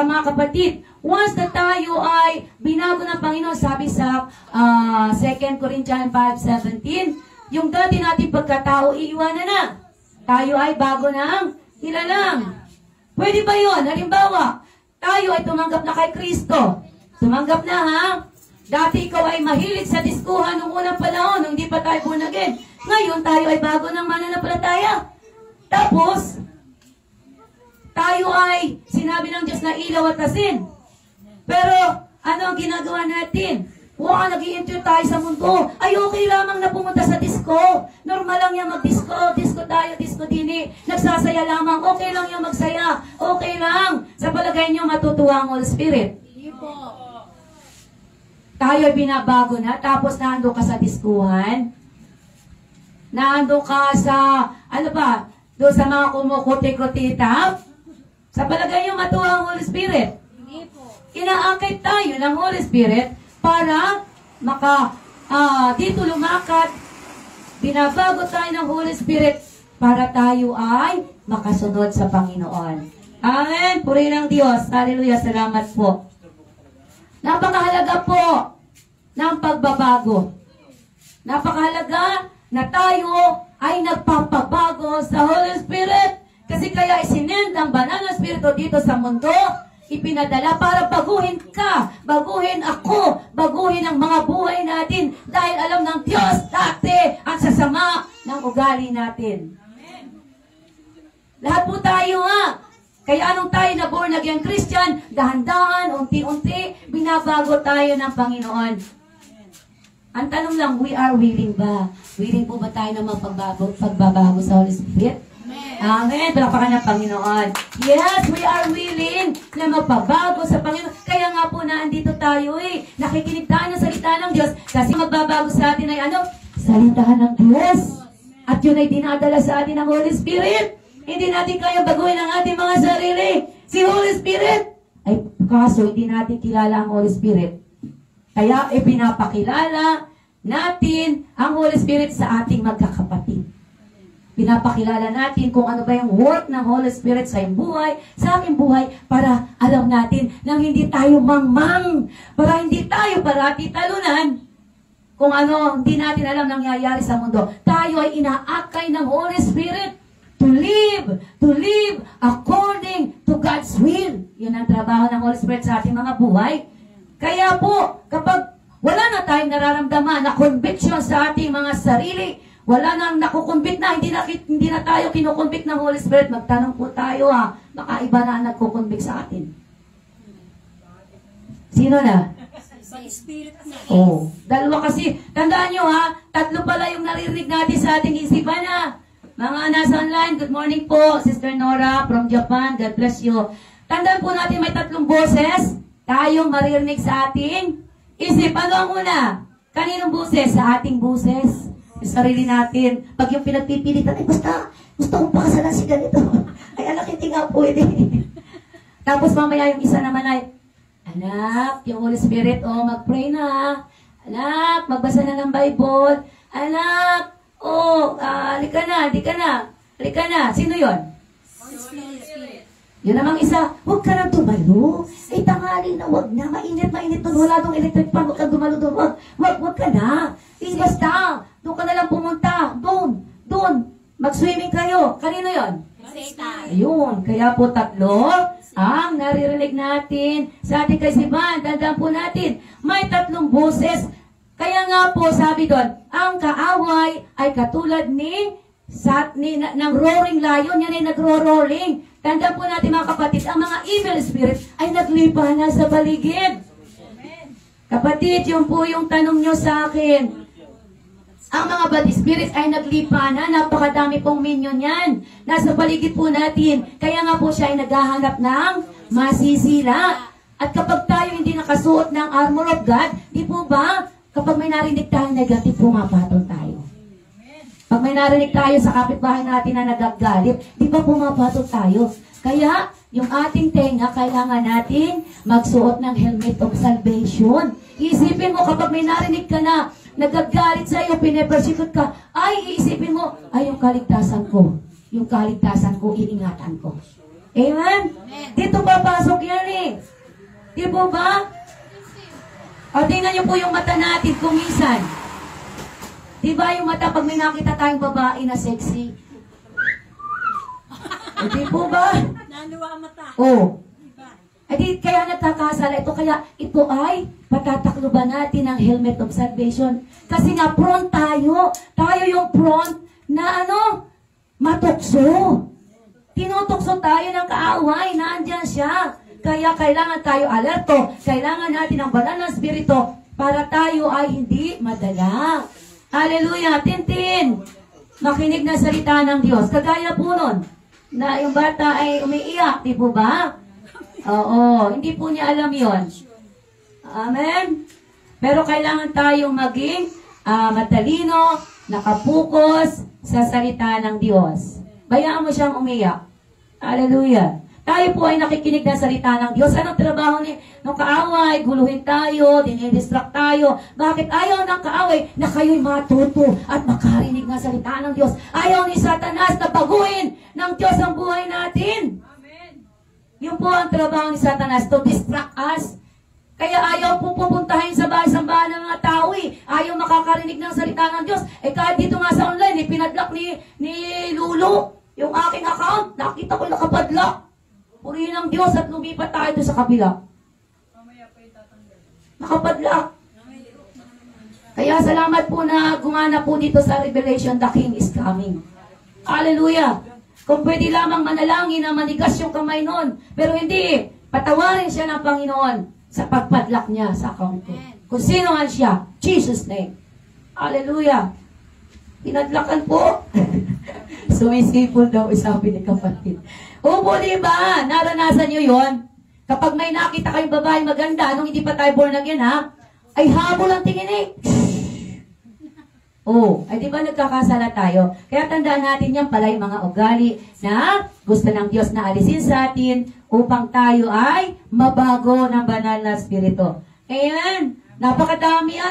mga kapatid, once na tayo ay binago ng Panginoon, sabi sa 2 Corinthians 5:17, yung dati nating pagkatao, iiwanan na. Tayo ay bago ng nilalang. Pwede ba yun? Halimbawa, tayo ay tumanggap na kay Kristo. Tumanggap na, ha? Dati ikaw ay mahilig sa diskuhan nung unang panahon, nung hindi pa tayo born again. Ngayon, tayo ay bago ng mananampalataya. Tapos, tayo ay sinabi ng Diyos na ilaw at asin. Pero, ano ang ginagawa natin? Wow, nag-i-enjoy tayo sa mundo. Ay, okay lamang na pumunta sa disco. Normal lang yan mag-disco. Disco tayo, disco dini. Nagsasaya lamang. Okay lang yung magsaya. Okay lang. Sa palagay nyo, matutuwa ang Holy Spirit. Hindi po. Tayo ay binabago na. Tapos naando ka sa diskuhan. Naando ka sa, ano ba, doon sa mga kumukuti-kutita. Sa palagay nyo, matuwa ang Holy Spirit. Hindi po. Inaakit tayo ng Holy Spirit para dito lumakad, binabago tayo ng Holy Spirit para tayo ay makasunod sa Panginoon. Amen. Purihin ang Diyos. Hallelujah. Salamat po. Napakahalaga po ng pagbabago. Napakahalaga na tayo ay nagpapabago sa Holy Spirit. Kasi kaya isinend ang banal na Espiritu dito sa mundo, ipinadala para baguhin ka, baguhin ako, baguhin ang mga buhay natin dahil alam ng Diyos dati ang sasama ng ugali natin. Amen. Lahat po tayo Kaya anong tayo na born again Christian, dahan-dahan, unti-unti, binabago tayo ng Panginoon. Ang tanong lang, we are willing ba? Willing po ba tayo na pagbabago sa Holy Spirit? Amen. Palakpakan ng Panginoon. Yes, we are willing na magbabago sa Panginoon. Kaya nga po na andito tayo nakikinig tayo ng salita ng Diyos. Kasi magbabago sa atin ay ano? Salitahan ng Diyos. At yun ay dinadala sa atin ng Holy Spirit. Hindi natin kaya baguhin ang ating mga sarili. Si Holy Spirit. Ay, kaso hindi natin kilala ang Holy Spirit. Kaya pinapakilala natin ang Holy Spirit sa ating magkakapatid. Pinapakilala natin kung ano ba yung work ng Holy Spirit sa iyong buhay, sa aming buhay, para alam natin nang hindi tayo mangmang, para hindi tayo parati talunan kung ano hindi natin alam nangyayari sa mundo. Tayo ay inaakay ng Holy Spirit to live according to God's will. Yun ang trabaho ng Holy Spirit sa ating mga buhay. Kaya po, kapag wala na tayong nararamdaman na conviction sa ating mga sarili, wala nang nakukumbit na, hindi na tayo kinukumbit ng Holy Spirit. Magtanong po tayo baka iba na ang nagkukumbit sa atin. Sino na? Sa Spirit na. Oh, dalawa kasi. Tandaan nyo tatlo pala yung naririnig natin sa ating isipan Mga nasa online, good morning po, Sister Nora from Japan, God bless you. Tandaan po natin may tatlong boses, tayong maririnig sa ating isip. Ano ang una? Kaninong boses? Sa ating boses. Sa sarili natin. Pag yung pinagpipilitan, gusto kong pakasalan si ganito. Ay, anak, hindi nga pwede. Tapos mamaya yung isa naman ay, anak, yung Holy Spirit, mag-pray na. Anak, magbasa na ng Bible. Anak, halika na. Sino yon? Spirit. Yun namang isa, huwag ka nang tumalo. Ay, tanghali na, huwag na. Mainit doon. Wala doong electric fan. Huwag ka dumalo doon. Huwag ka na. Basta, doon ka na lang pumunta. Doon. Mag-swimming kayo. Kanino yon? Satan. Ayun, kaya po tatlo ang naririnig natin sa ating kaisipan. Tandaan po natin, may tatlong boses. Kaya nga po sabi doon, ang kaaway ay katulad ng roaring lion. Yan ay nagro-roaring. Tandaan po natin mga kapatid, ang mga evil spirit ay naglipa na sa paligid. Kapatid, yun po yung tanong nyo sa akin. Ang mga bad spirits ay naglipa na, napakadami pong minion yan. Nasa paligid po natin. Kaya nga po siya ay naghahanap ng masisila. At kapag tayo hindi nakasuot ng armor of God, di po ba, kapag may narinig tayong negative, pumapatol tayo. Pag may narinig tayo sa kapitbahay natin na nagagalit, di ba pumapatol tayo? Kaya, yung ating tenga, kailangan natin magsuot ng helmet of salvation. Isipin mo, kapag may narinig ka na, nagagalit sa iyo, pinepersecute ka, ay iisipin mo, ay yung kaligtasan ko. Yung kaligtasan ko, iingatan ko. Amen? Dito papasok yan eh. Di po ba? O tingnan niyo po yung mata natin kung minsan. Di ba yung mata pag may nakita tayong babae na sexy? Di po ba? Naluwa ang mata. Oo. Diba? Adi, kaya nagkakasala ito. Kaya ito ay patatakluban natin ng helmet of salvation. Kasi nga prone tayo. Tayo yung prone na matukso. Tinutukso tayo ng kaaway. Naandyan siya. Kaya kailangan tayo alerto. Kailangan natin ang banal na spirito para tayo ay hindi madala. Hallelujah! Tintin! Makinig na salita ng Diyos. Kagaya po nun, na yung bata ay umiiyak. Di po ba? Oo, hindi po niya alam yon. Amen? Pero kailangan tayong maging matalino, nakapokus sa salita ng Diyos. Bayaan mo siyang umiyak. Hallelujah. Tayo po ay nakikinig ng salita ng Diyos. Anong trabaho ng kaaway? Guluhin tayo, dinidistract tayo. Bakit ayaw ng kaaway na kayo'y matuto at makarinig ng salita ng Diyos? Ayaw ni Satanas na baguhin ng Diyos ang buhay natin. Yun po ang trabaho ni Satanas, to distract us. Kaya ayaw po pupuntahin sa bahay-sambahan ng mga tao eh. Ayaw makakarinig ng salita ng Diyos. Kahit dito nga sa online, pinadlock ni Lulu yung aking account. Nakita ko nakapadlock. Purihin ng Diyos at lumipat tayo doon sa kabila. Nakapadlock. Kaya salamat po na gumana po dito sa Revelation, the King is coming. Hallelujah. Kung pwede lamang manalangin na manigas yung kamay nun. Pero hindi. Patawarin siya ng Panginoon sa pagpadlock niya sa account ko. Kung sino man siya. Jesus' name. Hallelujah. Pinadlakan po. Sumisipol daw, sabi ni kapatid. Opo, diba? Naranasan nyo yon. Kapag may nakita kayong babae maganda, nung hindi pa tayo born again, ha? Ay habol ang tingin eh. Oh, ay di ba nagkakasala tayo? Kaya tandaan natin yan pala yung mga ugali na gusto ng Diyos na alisin sa atin upang tayo ay mabago ng banal na spirito. Amen? Napakadami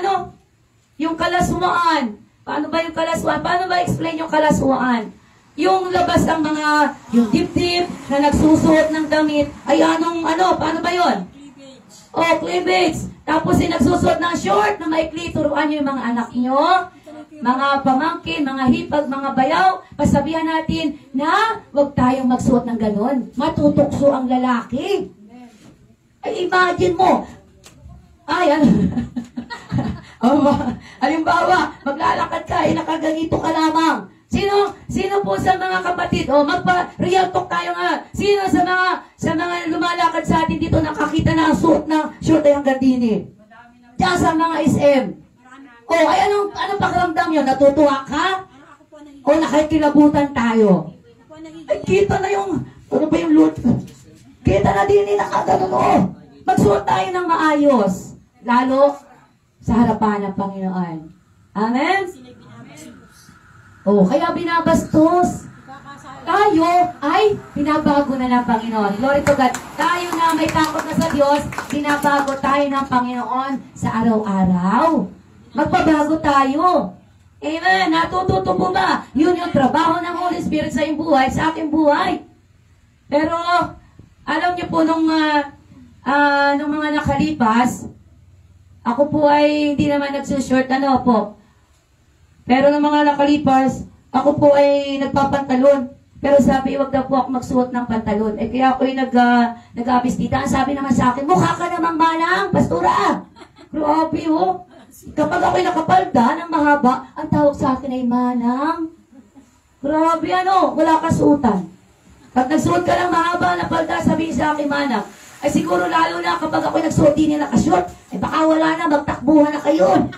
yung kalaswaan. Paano ba yung kalaswaan? Paano ba explain yung kalaswaan? Yung labas ng yung dip-dip na nagsusuot ng damit, ay paano ba yun? Cleavage. Oh, cleavage. Tapos nagsusuot ng short na maikli, turuan nyo yung mga anak nyo, mga pamangkin, mga hipag, mga bayaw, pasabihan natin na huwag tayong magsuot ng ganon. Matutukso ang lalaki. Ay, imagine mo. Ay, halimbawa, maglalakad ka, nakaganito ka lamang. Sino po sa mga kapatid? Magpa-real talk tayo nga. Sino sa mga lumalakad sa atin dito nakakita na ang suot ng short ay hanggang dini? Diyan sa mga SM. Ay anong pakiramdam yun? Natutuwa ka? Ako po nagiging. O nakikilabutan tayo? Ako po nagiging. Ay, kita na yung, ano ba yung loot? Kita na din nakagano. Magsuot tayo ng maayos. Lalo sa harapan ng Panginoon. Amen? Sila binabastos. Kaya binabastos. Kakasala. Tayo ay binabago na ng Panginoon. Glory to God. Tayo na may takot na sa Diyos, binabago tayo ng Panginoon sa araw-araw. Magpabago tayo. Amen. Natututo po ba? Yun yung trabaho ng Holy Spirit sa iyong buhay, sa aking buhay. Pero, alam niyo po, nung mga nakalipas, ako po ay hindi naman nagsushort, po. Pero nung mga nakalipas, ako po ay nagpapantalon. Pero sabi, wag daw po ako magsuot ng pantalon. Eh, kaya ako yung nag-abistita. Ang sabi naman sa akin, mukha ka namang manang, pastora. Grabe, oh. Kapag ako'y nakapalda ng mahaba, ang tawag sa akin ay manang. Grabe, ano, wala ka suotan. Pag nagsuot ka ng mahaba na palda, sabihin sa akin, manang. Ay siguro lalo na kapag ako'y nagsuot din na nakashort, ay baka wala na, magtakbuhan na kayo.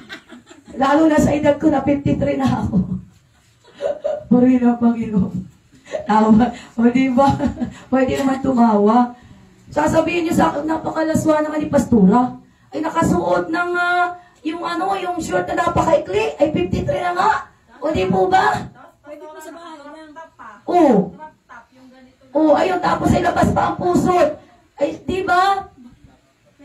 Lalo na sa edad ko na 53 na ako. Puri na Panginoon. Tawa. O diba? Pwede naman tumawa. Sasabihin niyo sa akin, napakalaswa naman ni Pastura. Ay nakasuot ng yung short na napakaikli. Ay 53 na nga. O di po ba? Pwede po sa bahay lang. Oo. Oo, ayun. Tapos ay labas pa ang pusot. Ay, di ba?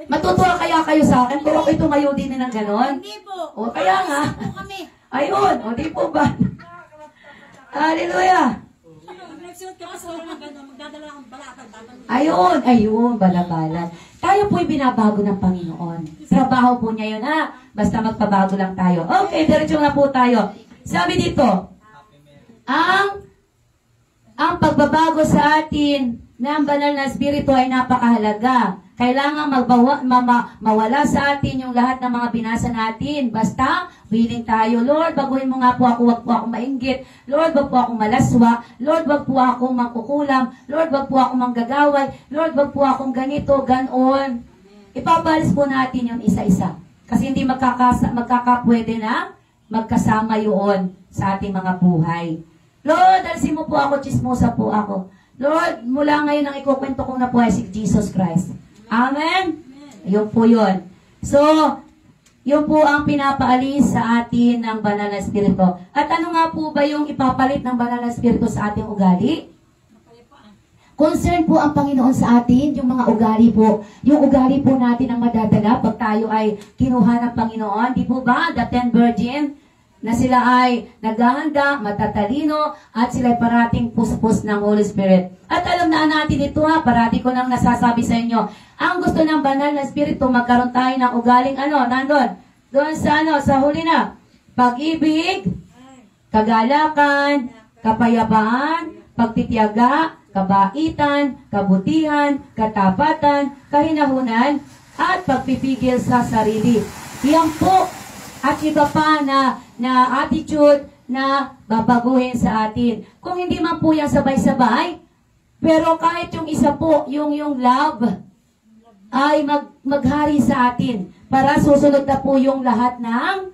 Matutuwa kaya kayo sa akin kung ako'y tumayo din ng ganon? Hindi po. O kaya nga. Po kami. Ayun. O di po ba? Hallelujah. Pag nagsuot ka sa mga gano'n, magdadala akong balakad. Ayun, balabalan. Tayo po'y binabago ng Panginoon. Trabaho po niya yun, ha? Basta magpabago lang tayo. Okay, diretso na po tayo. Sabi dito, ang pagbabago sa atin ng banal na espiritu ay napakahalaga. Kailangan mawala sa atin yung lahat ng mga binasa natin. Basta, willing tayo. Lord, baguhin mo nga po ako, wag po akong mainggit. Lord, wag po akong malaswa. Lord, wag po akong mangkukulam. Lord, wag po akong manggagaway. Lord, wag po akong ganito, ganon. Ipabalis po natin yung isa-isa. Kasi hindi magkakapwede na magkasama yun sa ating mga buhay. Lord, alisin mo po ako, chismosa po ako. Lord, mula ngayon ang ikukwento kong na po ay si Jesus Christ. Amen? Yun po yun. So, yun po ang pinapaalis sa atin ng banal na espiritu. At ano nga po ba yung ipapalit ng banal na espiritu sa ating ugali? Concern po ang Panginoon sa atin, yung mga ugali po. Yung ugali po natin ang madadala pag tayo ay kinuha ng Panginoon. Di po ba? The 10 virgin na sila ay naghahanda, matatalino, at sila ay parating puspos ng Holy Spirit. At alam na natin ito ha, parati ko nang nasasabi sa inyo, ang gusto ng banal na Espiritu, magkaroon tayo ng ugaling nandun, doon sa huli na, pag-ibig, kagalakan, kapayapaan, pagtitiyaga, kabaitan, kabutihan, katapatan, kahinahunan, at pagpipigil sa sarili. Yan po, at iba pa na attitude na babaguhin sa atin. Kung hindi man po yan sabay-sabay, pero kahit yung isa po, yung love, ay maghari sa atin para susunod na po yung lahat ng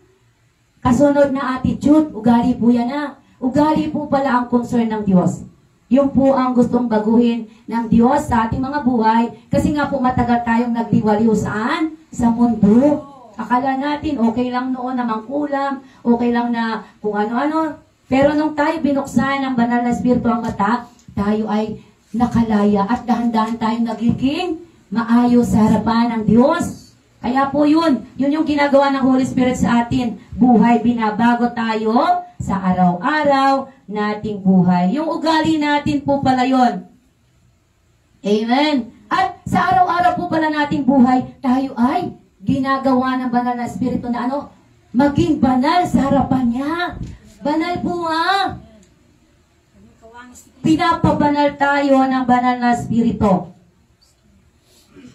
kasunod na attitude. Ugali po yan na. Ugali po pala ang concern ng Diyos. Yung po ang gustong baguhin ng Diyos sa ating mga buhay. Kasi nga po matagal tayong nagliwaliw saan? Sa mundo. Akala natin okay lang noon na mangkulam, okay lang na kung ano-ano. Pero nung tayo binuksan ng banal na espiritu ang mata, tayo ay nakalaya at dahan-dahan tayong nagiging maayos sa harapan ng Diyos. Kaya po yun yung ginagawa ng Holy Spirit sa atin. Buhay, binabago tayo sa araw-araw nating buhay. Yung ugali natin po pala yun. Amen. At sa araw-araw po pala nating buhay, tayo ay ginagawa ng banal na espiritu na maging banal sa harapan niya. Banal po nga. Pinapabanal tayo ng banal na espiritu.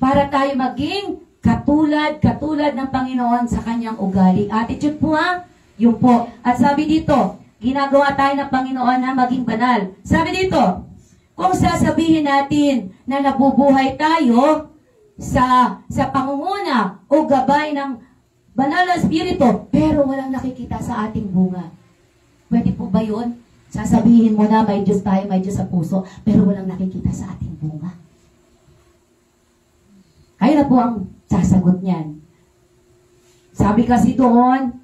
Para tayo maging katulad ng Panginoon sa kanyang ugali. Attitude po yun po. At sabi dito, ginagawa tayo ng Panginoon na maging banal. Sabi dito, kung sasabihin natin na nabubuhay tayo sa pangunguna o gabay ng banal na espiritu, pero walang nakikita sa ating bunga. Pwede po ba yun? Sasabihin mo na may Diyos tayo, may Diyos sa puso, pero walang nakikita sa ating bunga. Kayo na po ang sasagot niyan. Sabi kasi doon,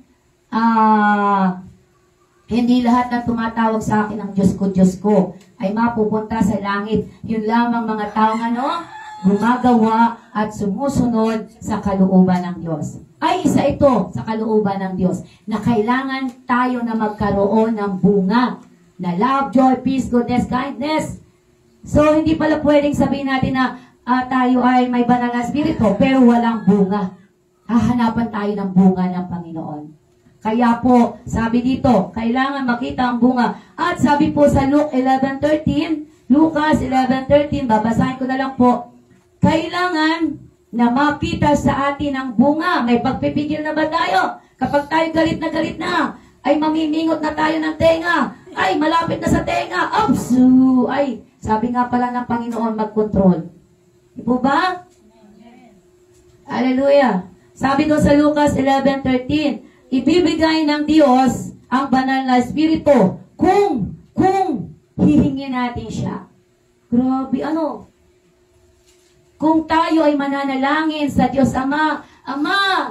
hindi lahat ng tumatawag sa akin ng Diyos ko ay mapupunta sa langit. Yun lamang mga taong gumagawa at sumusunod sa kalooban ng Diyos. Ay isa ito sa kalooban ng Diyos na kailangan tayo na magkaroon ng bunga na love, joy, peace, goodness, kindness. So hindi pala pwedeng sabihin natin na tayo ay may banal na espiritu pero walang bunga. Hahanapan tayo ng bunga ng Panginoon. Kaya po, sabi dito, kailangan makita ang bunga. At sabi po sa Luke 11:13, Lucas 11:13, babasahin ko na lang po, kailangan na makita sa atin ang bunga. May pagpipigil na ba tayo? Kapag tayo galit na, ay mamimingot na tayo ng tenga. Ay, malapit na sa tenga. Upsu! Ay, sabi nga pala ng Panginoon, mag-control. Di po ba? Hallelujah. Sabi doon sa Lucas 11:13, ibibigay ng Diyos ang banal na espiritu kung hihingin natin siya. Grabe, ano? Kung tayo ay mananalangin sa Diyos Ama, Ama,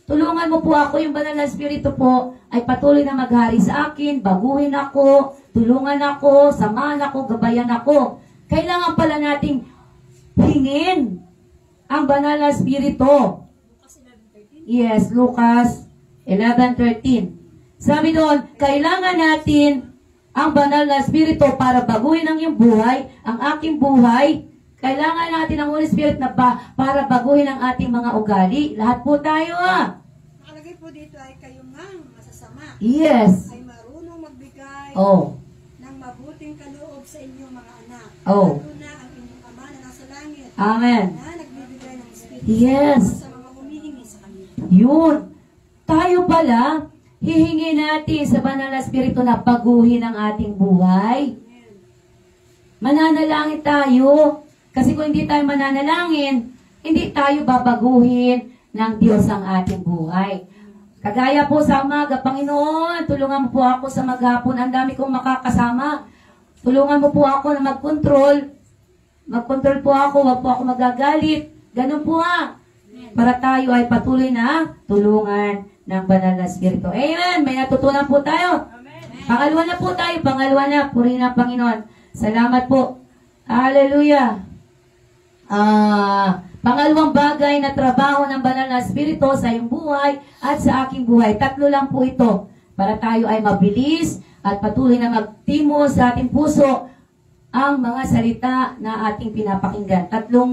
tulungan mo po ako, yung banal na espiritu po ay patuloy na maghari sa akin, baguhin ako, tulungan ako, samahan ako, gabayan ako. Kailangan pala nating hingin ang banal na espiritu. Yes, Lucas 11:13. Sabi doon, kailangan natin ang banal na espiritu para baguhin ang iyong buhay, ang aking buhay. Kailangan natin ang Holy Spirit na para baguhin ang ating mga ugali. Lahat po tayo Nakalagay po dito ay kayo ngang masasama. Yes. Ay marunong magbigay Oh. ng mabuting kaloob sa inyong mga anak. Oh. Lalo na ang inyong Ama na nasa langit. Amen. Na nagbibigay ng espiritu Yes. sa mga humihingi sa Kanya. Yun. Tayo pala, hihingi natin sa banal na espiritu na baguhin ang ating buhay. Mananalangin tayo. Kasi kung hindi tayo mananalangin, hindi tayo babaguhin ng Diyos ang ating buhay. Kagaya po sa umaga, Panginoon, tulungan mo po ako sa maghapon. Ang dami kong makakasama. Tulungan mo po ako na mag-control. Mag-control po ako, wag po ako magagalit. Ganun po para tayo ay patuloy na tulungan ng banal na espiritu. Amen! May natutunan po tayo. Pangalawa na po tayo. Pangalawa na. Purihin ang Panginoon. Salamat po. Hallelujah. Pangalawang bagay na trabaho ng banal na espiritu sa iyong buhay at sa aking buhay. Tatlo lang po ito. Para tayo ay mabilis at patuloy na magtimo sa ating puso ang mga salita na ating pinapakinggan. Tatlong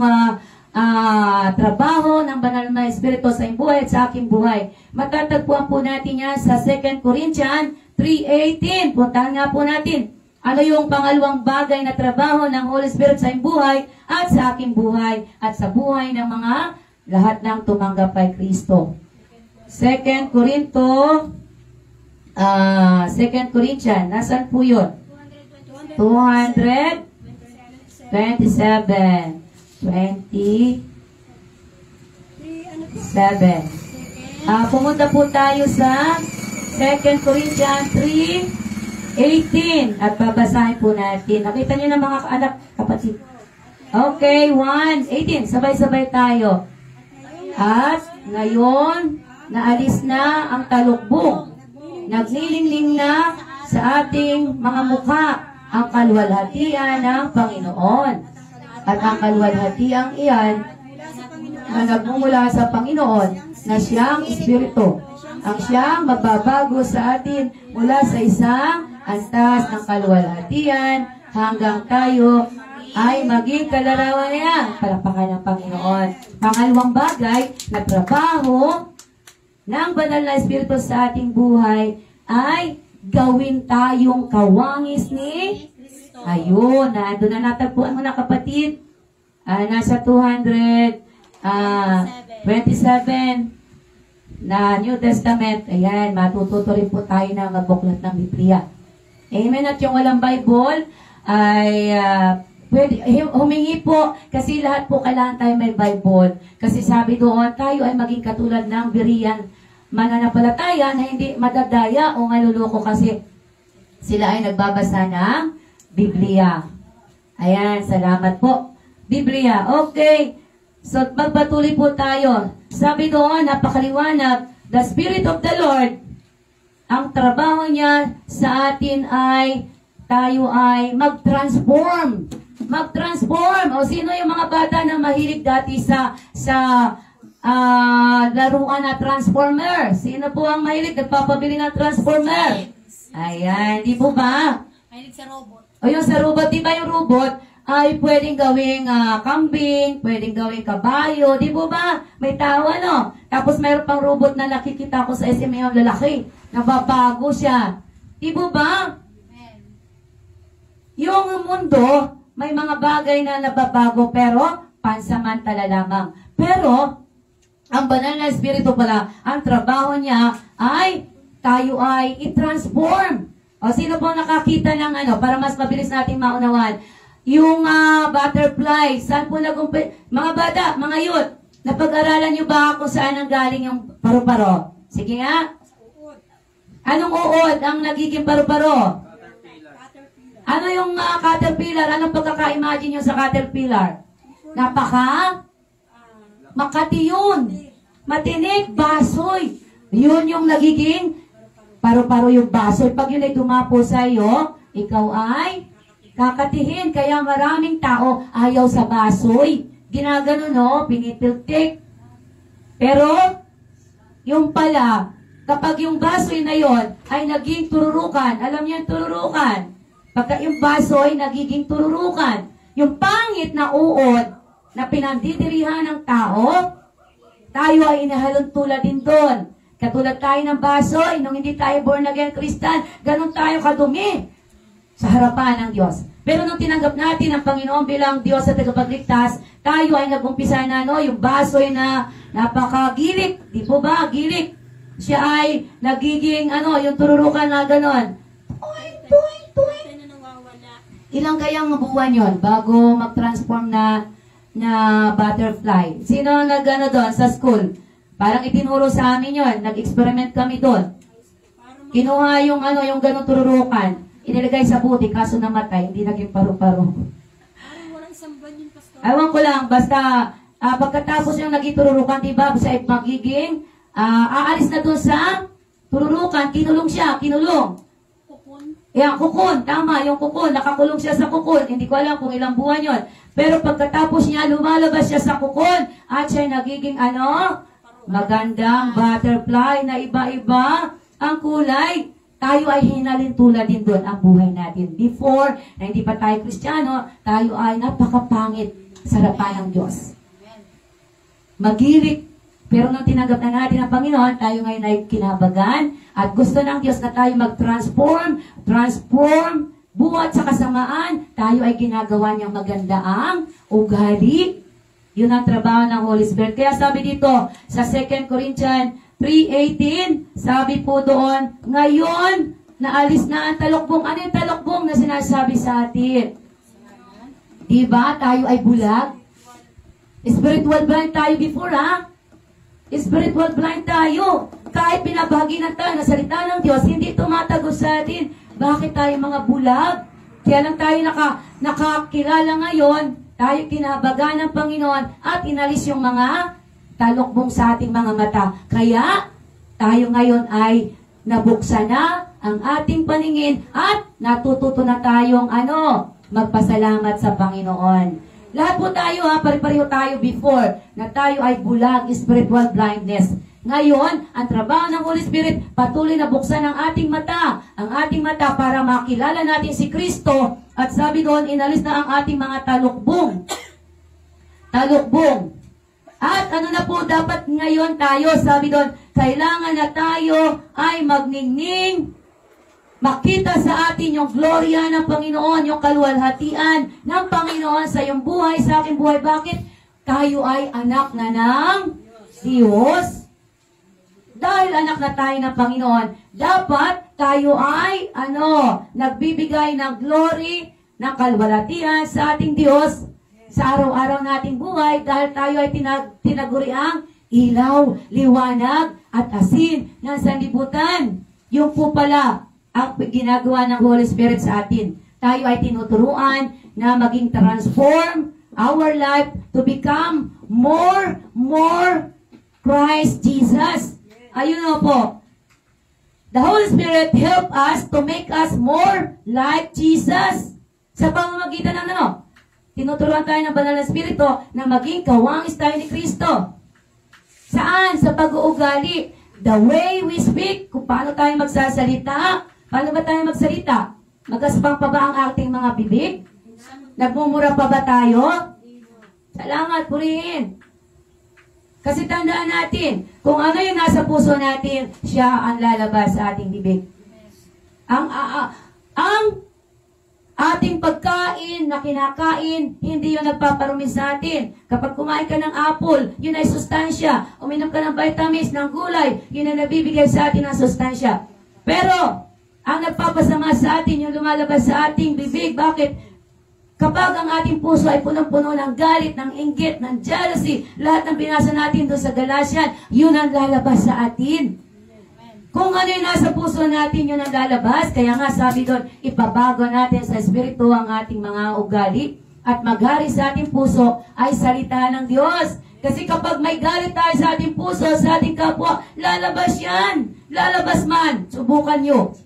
trabaho ng banal na espiritu sa iyong buhay at sa aking buhay. Matatagpuan po natin yan sa 2 Corinthians 3:18. Puntahan nga po natin. Ano yung pangalawang bagay na trabaho ng Holy Spirit sa iyong buhay at sa aking buhay at sa buhay ng mga lahat ng tumanggap kay Kristo. 2 Corinthians, nasan po yun? 227, 27. Pumunta po tayo sa 2 Corinthians 3:18 at babasahin po natin. Nakita niyo na mga anak, kapatid. Okay, 1:18. Sabay-sabay tayo. At ngayon, naalis na ang talukbong. Nagnilingling na sa ating mga mukha ang kaluwalhatian ng Panginoon. At ang kaluwalhatian iyan na nagmumula sa Panginoon na siyang Espiritu. Ang siyang magbabago sa atin mula sa isang antas ng kaluwalhatian hanggang tayo ay maging kalarawan niya. Palakpakan ng Panginoon. Pangalawang bagay na trabaho ng banal na Espiritu sa ating buhay ay gawin tayong kawangis ni ayun, doon na natagpuan mo na kapatid. Nasa 227 na New Testament. Ayan, matututo rin po tayo na magbuklat ng Biblia. Amen. At yung walang Bible ay pwede, humingi po kasi lahat po kailangan tayo may Bible. Kasi sabi doon, tayo ay maging katulad ng Berean mananampalataya na hindi madadaya o maluloko kasi sila ay nagbabasa ng Biblia. Ayan, salamat po. Biblia, okay. So, magpatuloy po tayo. Sabi doon, napakaliwanag, the Spirit of the Lord, ang trabaho niya sa atin ay, tayo ay mag-transform. Mag-transform. O sino yung mga bata na mahilig dati sa laruan na transformer? Sino po ang mahilig nagpapabili ng transformer? Ayan, di po ba? Mahilig sa robot. O yung sa robot, di ba yung robot? ay pwedeng gawing kambing, pwedeng gawing kabayo, di po ba? May tao ano? Tapos mayroon pang robot na nakikita ko sa SMA yung lalaki. Nababago siya. Di po ba? Yung mundo, may mga bagay na nababago pero pansamantala lamang. Pero, ang banal na espiritu pala, ang trabaho niya ay tayo ay i-transform. O sino po nakakita ng ano, para mas mabilis nating maunawan? Yung butterfly, saan po mga bata, mga youth, napag-aralan niyo ba kung saan ang galing yung paru-paro? Sige nga. Anong uod ang nagiging paru-paro? Ano yung caterpillar? Anong pagkaka-imagine nyo sa caterpillar? Makati yun. Matinik, basoy. Yun yung nagiging paru-paro yung basoy. Pag yun ay dumapo sa iyo, ikaw ay kakatihin. Kaya maraming tao ayaw sa basoy. Ginagano no, pinitiltik. Pero, yung pala, kapag yung basoy na yon ay naging tururukan, alam niyo yung tururukan? Pagka yung basoy nagiging tururukan, yung pangit na uod na pinandidirihan ng tao, tayo ay inahalon din doon. Katulad tayo ng basoy, nung hindi tayo born again Christian, ganun tayo kadumi sa harapan ng Diyos. Pero nung tinanggap natin ang Panginoon bilang Diyos at tagapagligtas, tayo ay nag-umpisa na yung basoy na napakagilik. Di po ba? Gilik. Siya ay nagiging yung tururukan na ganon. Ilang kayang buwan yon bago mag-transform na butterfly? Sino ang nag-ano doon sa school? Parang itinuro sa amin yon. Nag-experiment kami doon. Kinuha yung yung ganong tururukan. Inilagay sa buti, kaso namatay. Hindi naging paru-paro. Walang isang buwan yun, Pastor. Ewan ko lang, basta pagkatapos yung naging tururukan, diba, sa magiging aalis na doon sa tururukan, kinulong siya, kinulong. Kukun, tama, yung kukun, nakakulong siya sa kukun. Hindi ko alam kung ilang buwan yon. Pero pagkatapos niya, lumalabas siya sa kukun at siya nagiging magandang butterfly na iba-iba ang kulay. Tayo ay hinalin tulad din doon ang buhay natin. Before, na hindi pa tayo Kristiyano, tayo ay napakapangit sa harapan ng Diyos. Magilik. Pero nung tinanggap na natin ang Panginoon, tayo ngayon ay kinabagan at gusto ng Diyos na tayo mag-transform, buhat sa kasamaan, tayo ay ginagawa niyang maganda ang ugali. Yun ang trabaho ng Holy Spirit. Kaya sabi dito sa 2 Corinthians 3:18, sabi po doon, ngayon, naalis na ang talokbong. Ano yung talokbong na sinasabi sa atin? Diba? Tayo ay bulag. Spiritual blind tayo before, Spiritual blind tayo. Kahit binabahagi na tayo na salita ng Diyos, hindi tumatagos sa atin. Bakit tayo mga bulag? Kaya lang tayo nakakilala ngayon, tayo kinabaga ng Panginoon at inalis yung mga talokbong sa ating mga mata. Kaya tayo ngayon ay nabuksan na ang ating paningin at natututo na tayong magpasalamat sa Panginoon. Lahat po tayo pare-pareho tayo before na tayo ay bulag, spiritual blindness. Ngayon, ang trabaho ng Holy Spirit, patuloy na buksan ang ating mata para makilala natin si Kristo. At sabi doon, inalis na ang ating mga talukbong. Talukbong. At ano na po dapat ngayon tayo? Sabi doon, kailangan na tayo ay magningning, makita sa atin yung gloria ng Panginoon, yung kaluwalhatian ng Panginoon sa iyong buhay, sa aking buhay. Bakit? Tayo ay anak na ng Diyos. Dahil anak na tayo ng Panginoon, dapat tayo ay, nagbibigay ng glory, ng kaluwalhatian sa ating Diyos sa araw-araw nating buhay dahil tayo ay tinaguriang ilaw, liwanag, at asin ng sanlibutan. Yung po pala ang ginagawa ng Holy Spirit sa atin. Tayo ay tinuturuan na maging transform our life to become more Christ Jesus. Ayun na po. The Holy Spirit help us to make us more like Jesus. Sa pamamagitan ng tinuturuan tayo ng Banal na Espiritu na maging kawangis tayo ni Kristo. Saan? Sa pag-uugali. The way we speak, kung paano tayo magsasalita. Paano ba tayo magsalita? Magaspang pa ba ang ating mga bibig? Nagmumura pa ba tayo? Salamat, purihin. Kasi tandaan natin, kung ano yung nasa puso natin, siya ang lalabas sa ating bibig. Ang ating pagkain na kinakain, hindi yun nagpaparumi sa atin. Kapag kumain ka ng apple, yun ay sustansya. Uminom ka ng vitamins, ng gulay, yun ay nabibigay sa atin ng sustansya. Pero, ang nagpapasama sa atin, yung lumalabas sa ating bibig, bakit? Kapag ang ating puso ay punong-puno ng galit, ng inggit, ng jealousy, lahat ng binasa natin doon sa Galatian, yun ang lalabas sa atin. Kung ano yung nasa puso natin, yun ang lalabas. Kaya nga sabi doon, ipabago natin sa Espiritu ang ating mga ugali at maghari sa ating puso ay salita ng Diyos. Kasi kapag may galit tayo sa ating puso, sa ating kapwa, lalabas yan. Lalabas man. Subukan nyo.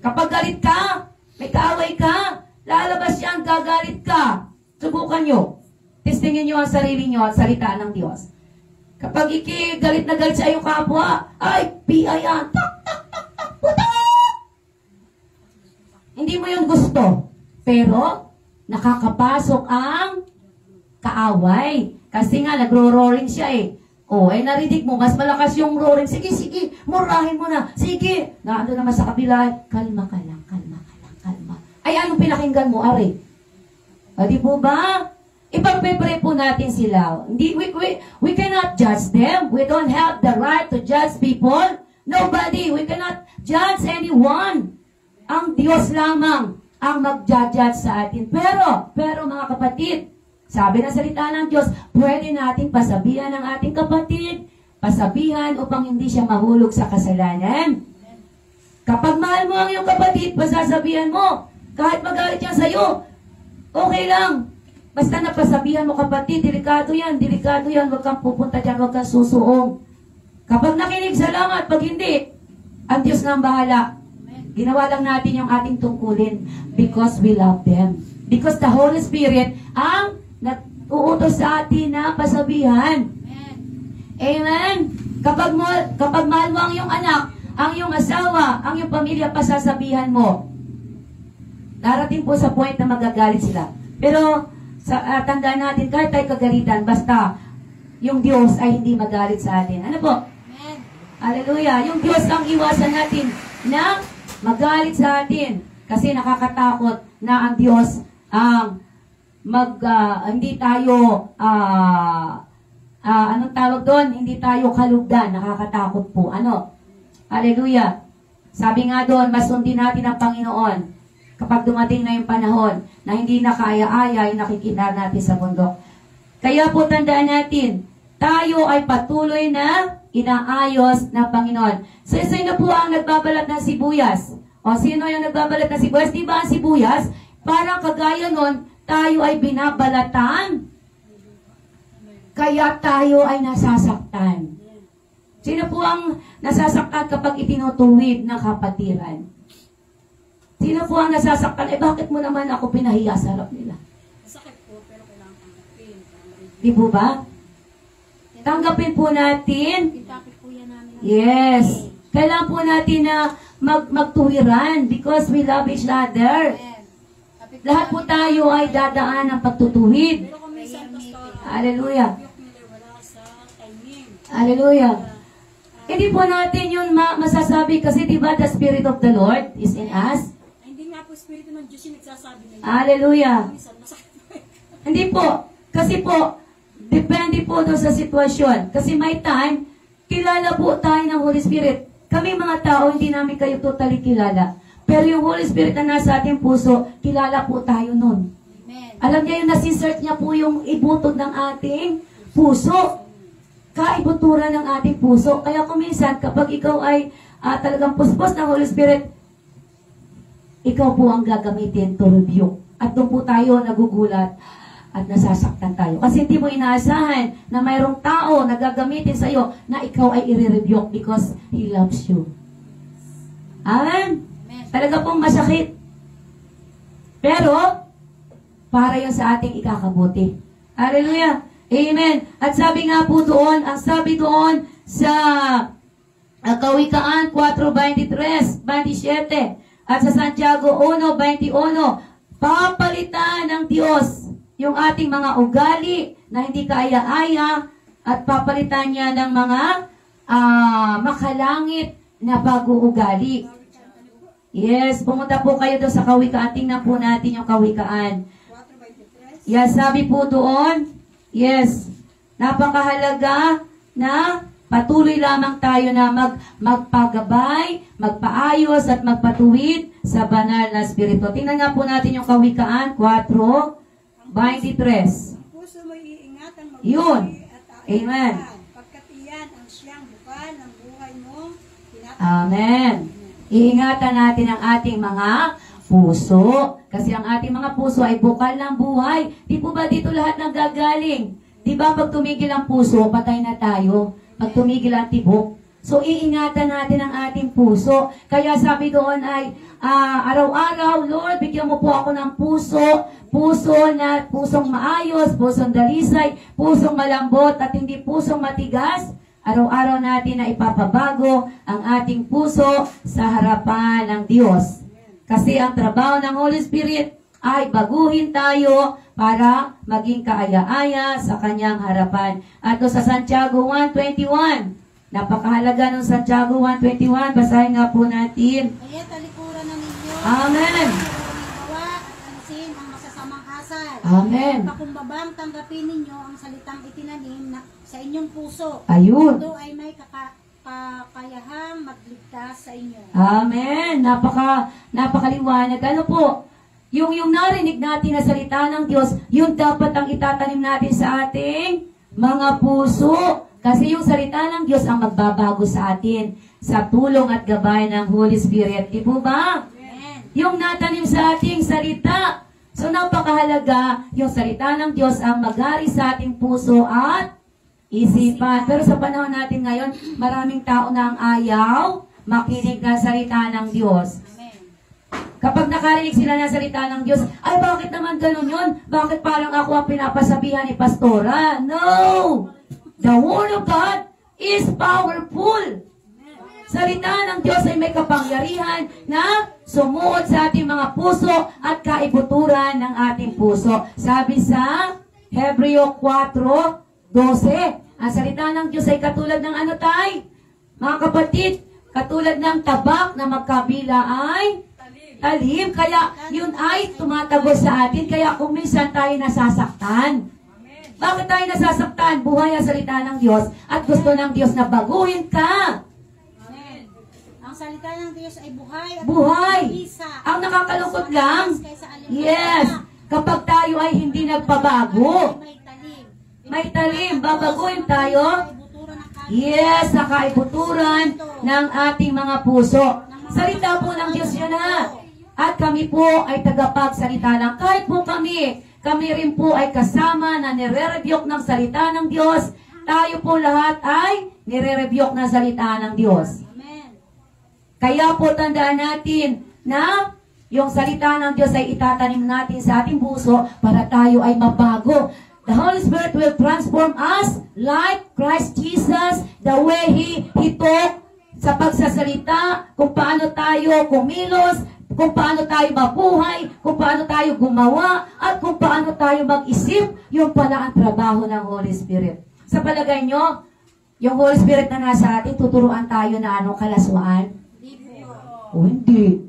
Kapag galit ka, may kaaway ka, lalabas yan, gagalit ka. Subukan nyo. Testingin nyo ang sarili nyo at salita ng Diyos. Kapag galit na galit sa iyong kapwa, ay, pia yan. Tak, tak, tak, tak, putak! Hindi mo yung gusto. Pero, nakakapasok ang kaaway. Kasi nga, nagro-roaring siya eh. O, narinig mo, mas malakas yung roaring. Sige, sige, murahin mo na. Sige. Naano naman sa kabila, kalma ka lang, kalma ka lang, kalma. Ay, anong pinakinggan mo, Ari? O, di po ba? Ipagpipray po natin sila. We cannot judge them. We don't have the right to judge people. Nobody. We cannot judge anyone. Ang Diyos lamang ang mag-judge sa atin. Pero mga kapatid, sabi ng salita ng Diyos, pwede natin pasabihan ng ating kapatid, pasabihan upang hindi siya mahulog sa kasalanan. Kapag mahal mo ang iyong kapatid, pasasabihan mo. Kahit magalit yan sa'yo, okay lang. Basta napasabihan mo, kapatid, delikado yan, huwag kang pupunta dyan, huwag kang susuong. Kapag nakinig, salamat, pag hindi, ang Diyos na ang bahala. Ginawa lang natin yung ating tungkulin because we love them. Because the Holy Spirit ang nag-uutos sa atin na pasabihan. Amen? Kapag mahal mo ang iyong anak, ang iyong asawa, ang iyong pamilya, pasasabihan mo. Darating po sa point na magagalit sila. Pero, tandaan natin, kahit tayo kagalitan, basta yung Diyos ay hindi magalit sa atin. Ano po? Amen. Hallelujah. Yung Diyos ang iwasan natin na magalit sa atin. Kasi nakakatakot na ang Diyos ang hindi tayo, anong tawag doon? Hindi tayo kalugdan. Nakakatakot po. Ano? Hallelujah. Sabi nga doon, masundin natin ang Panginoon. Kapag dumating na yung panahon na hindi na kaya-aya, ay nakikita natin sa bundok. Kaya po tandaan natin, tayo ay patuloy na inaayos na Panginoon. So, sino po ang nagbabalat ng sibuyas? O, sino yung nagbabalat ng sibuyas? Di ba ang sibuyas? Parang kagaya nun, tayo ay binabalatan. Kaya tayo ay nasasaktan. Sino po ang nasasaktan kapag itinutuwid ng kapatiran? Sino po ang nasasaktan? Bakit mo naman ako pinahiya sa harap nila? Sakit po, pero kailangan tanggapin. Di po ba? Tanggapin po natin. Itapit po yan namin. Yes. Kailangan po natin na magtuwiran because we love each other. Lahat po tayo ay dadaan ng pagtutuwid. Pero kung minsan, Pastor, Hallelujah. wala sa timing. Hallelujah. Hindi po natin yun masasabi kasi diba the Spirit of the Lord is in us? Hindi nga po Espiritu ng Diyos yung nagsasabi na yun. Hallelujah. Minsan, masakit po. Hindi po. Kasi po, depende po doon sa sitwasyon. Kasi may time, kilala po tayo ng Holy Spirit. Kami mga tao, hindi namin kayo totally kilala. Pero yung Holy Spirit na nasa ating puso, kilala po tayo nun. Amen. Alam niya yung nasisearch niya po yung ibutod ng ating puso. Kaibuturan ng ating puso. Kaya kung minsan, kapag ikaw ay talagang puspos ng Holy Spirit, ikaw po ang gagamitin to rebuke. At doon po tayo nagugulat at nasasaktan tayo. Kasi hindi mo inaasahan na mayroong tao na gagamitin sa iyo na ikaw ay i-rebuke because He loves you. Amen? Talaga pong masakit. Pero, para yun sa ating ikakabuti. Hallelujah. Amen. At sabi nga po doon, ang sabi doon sa Kawikaan 4:23, 27, at sa Santiago 1:21, papalitan ng Diyos yung ating mga ugali na hindi kaaya-aya at papalitan niya ng mga makalangit na pag-uugali. Yes, pumunta po kayo doon sa Kawikaan. Tingnan po natin yung Kawikaan. Yes, sabi po doon, yes, napakahalaga na patuloy lamang tayo na magpagabay, magpaayos at magpatuwid sa banal na Espiritu. Tingnan nga po natin yung Kawikaan 4:23. Puso mo'y iingatan mabuti Yun. at Amen. pagkat iyan ang siyang bukal ng buhay mo. Amen. Iingatan natin ang ating mga puso. Kasi ang ating mga puso ay bukal ng buhay. Di po ba dito lahat nanggagaling? Di ba pag tumigil ang puso, patay na tayo. Pag tumigil ang tibok. So, iingatan natin ang ating puso. Kaya sabi doon ay, araw-araw, Lord, bigyan mo po ako ng puso. Pusong maayos, pusong dalisay, pusong malambot, at hindi pusong matigas. Araw-araw natin na ipapabago ang ating puso sa harapan ng Diyos. Kasi ang trabaho ng Holy Spirit ay baguhin tayo para maging kaaya-aya sa kanyang harapan. At sa Santiago 1:21, napakahalaga ng Santiago 1:21, basahin nga po natin. Kaya talikuran na ninyo. Amen. Gawa at alisin ang masasamang asal. Amen. Pakumbabang tanggapin ninyo ang salitang itinanim sa inyong puso. Ayun. Ito ay may kakayahang magligtas sa inyo. Amen. Napakaliwanag. Ano po? Yung narinig natin na salita ng Diyos, yun dapat ang itatanim natin sa ating mga puso. Kasi yung salita ng Diyos ang magbabago sa atin sa tulong at gabay ng Holy Spirit. Di po ba? Amen. Yung natanim sa ating salita. So napakahalaga, yung salita ng Diyos ang magari sa ating puso at isipan. Pero sa panahon natin ngayon, maraming tao na ang ayaw makinig ng salita ng Diyos. Amen. Kapag nakarinig sila ng salita ng Diyos, ay bakit naman ganun yun? Bakit parang ako ang pinapasabihan ni Pastora? No! The Word of God is powerful. Salita ng Diyos ay may kapangyarihan na sumuot sa ating mga puso at kaibuturan ng ating puso. Sabi sa Hebreo 4:12, ang salita ng Diyos ay katulad ng ano tay? Mga kapatid, katulad ng tabak na magkabila ay talim. Kaya yun ay tumatagos sa atin. Kaya kung minsan tayo nasasaktan. Bakit tayo nasasaktan? Buhay ang salita ng Diyos at gusto ng Diyos na baguhin ka. Amen. Ang salita ng Diyos ay buhay at Buhay. mabisa. Ang nakakalungkot lang, Kaysa alimbawa, yes, kapag tayo ay hindi nagpabago, may talim. may talim, babaguhin tayo. Ibuturan ng kanya. Yes, sa kaibuturan ng ating mga puso. Salita po ng Diyos yun ha. At kami po ay tagapagsalita lang. Kahit po kami rin po ay kasama na nire-rebuke ng salita ng Diyos. Tayo po lahat ay nire-rebuke ng salita ng Diyos. Amen. Kaya po tandaan natin na yung salita ng Diyos ay itatanim natin sa ating puso para tayo ay mabago. The Holy Spirit will transform us like Christ Jesus, the way He taught sa pagsasalita, kung paano tayo kumilos, kung paano tayo mabuhay, kung paano tayo gumawa, at kung paano tayo mag-isip. Yung pala ang trabaho ng Holy Spirit. Sa palagay nyo, yung Holy Spirit na nasa atin, tuturuan tayo na anong kalaswaan? O hindi.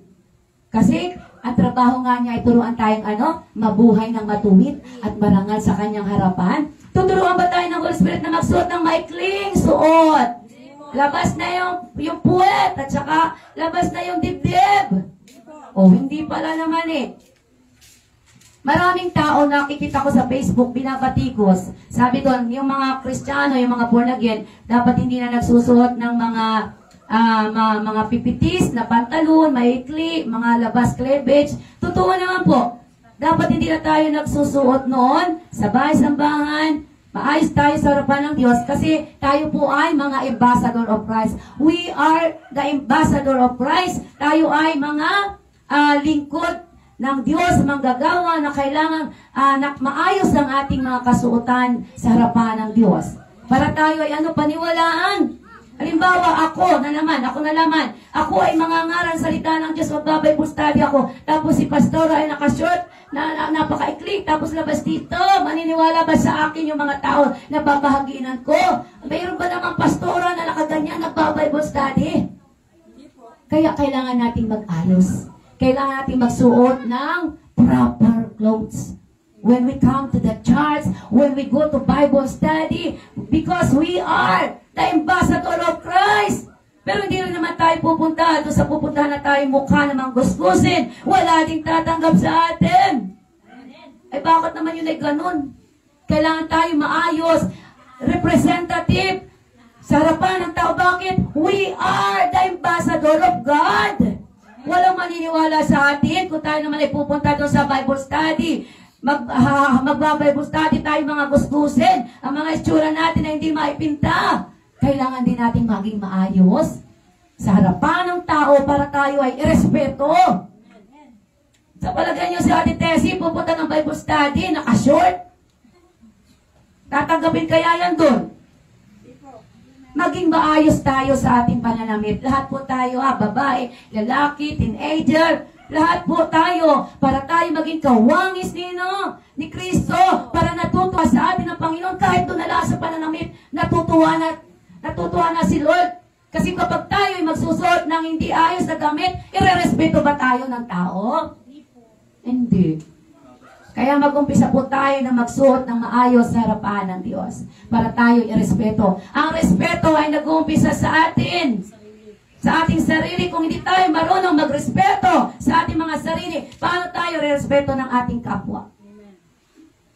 Kasi, ang trabaho nga niya ay turuan tayong mabuhay ng matuwid at marangal sa kanyang harapan. Tuturuan ba tayo ng Holy Spirit na magsuot ng maikling suot? Labas na yung puwet at saka labas na yung dibdib. O hindi pala naman eh. Maraming tao nakikita ko sa Facebook, binabatikos. Sabi doon, yung mga Kristiyano, yung mga born again, dapat hindi na nagsusuot ng mga pipitis na pantalon, maikli, mga labas cleavage. Totoo naman po, dapat hindi na tayo nagsusuot noon sa bahay-sambahan. Maayos tayo sa harapan ng Diyos kasi tayo po ay mga ambassador of Christ. We are the ambassador of Christ. Tayo ay mga lingkod ng Diyos, manggagawa na kailangan maayos ang ating mga kasuotan sa harapan ng Diyos. Para tayo ay paniwalaan. Halimbawa, ako na naman, ako ay mangangaral salita ng Diyos, magbabible study ako, tapos si pastora ay nakashort, napaka-ikli, tapos labas dito, maniniwala ba sa akin yung mga tao na babahaginan ko? Mayroon ba namang pastora na nakaganyan, nagbabible study? Kaya kailangan nating mag-ayos. Kailangan nating magsuot ng proper clothes. When we come to the church, when we go to Bible study, because we are the ambassador of Christ. Pero hindi rin naman tayo pupunta doon sa pupuntahan na tayo mukha namang gusgusin. Wala ding tatanggap sa atin. Ay bakit naman yun ay ganun? Kailangan tayo maayos, representative, sa harapan ng tao. Bakit? We are the ambassador of God. Walang maniniwala sa atin kung tayo naman ay pupunta doon sa Bible study. Magba-Bible study tayo mga gusgusin. Ang mga itsura natin na hindi maipinta. Kailangan din natin maging maayos sa harapan ng tao para tayo ay irespeto. Sa palagay niyo si Ate Tessie, pupunta ng Bible study, naka-short. Tatanggapin kaya yan doon? Maging maayos tayo sa ating pananamit. Lahat po tayo, babae, lalaki, teenager, lahat po tayo, para tayo maging kawangis ni Kristo, para natutuwa sa atin ng Panginoon, kahit doon nala sa pananamit, natutuwa na si Lord. Kasi kapag tayo ay magsusuot ng hindi ayos na damit, irerespeto ba tayo ng tao? Hindi. Kaya mag-umpisa po tayo na magsuot ng maayos sa harapan ng Diyos, para tayo irespeto. Ang respeto ay nag-uumpisa sa atin. Sa ating sarili, kung hindi tayo marunong magrespeto sa ating mga sarili, paano tayo respeto ng ating kapwa?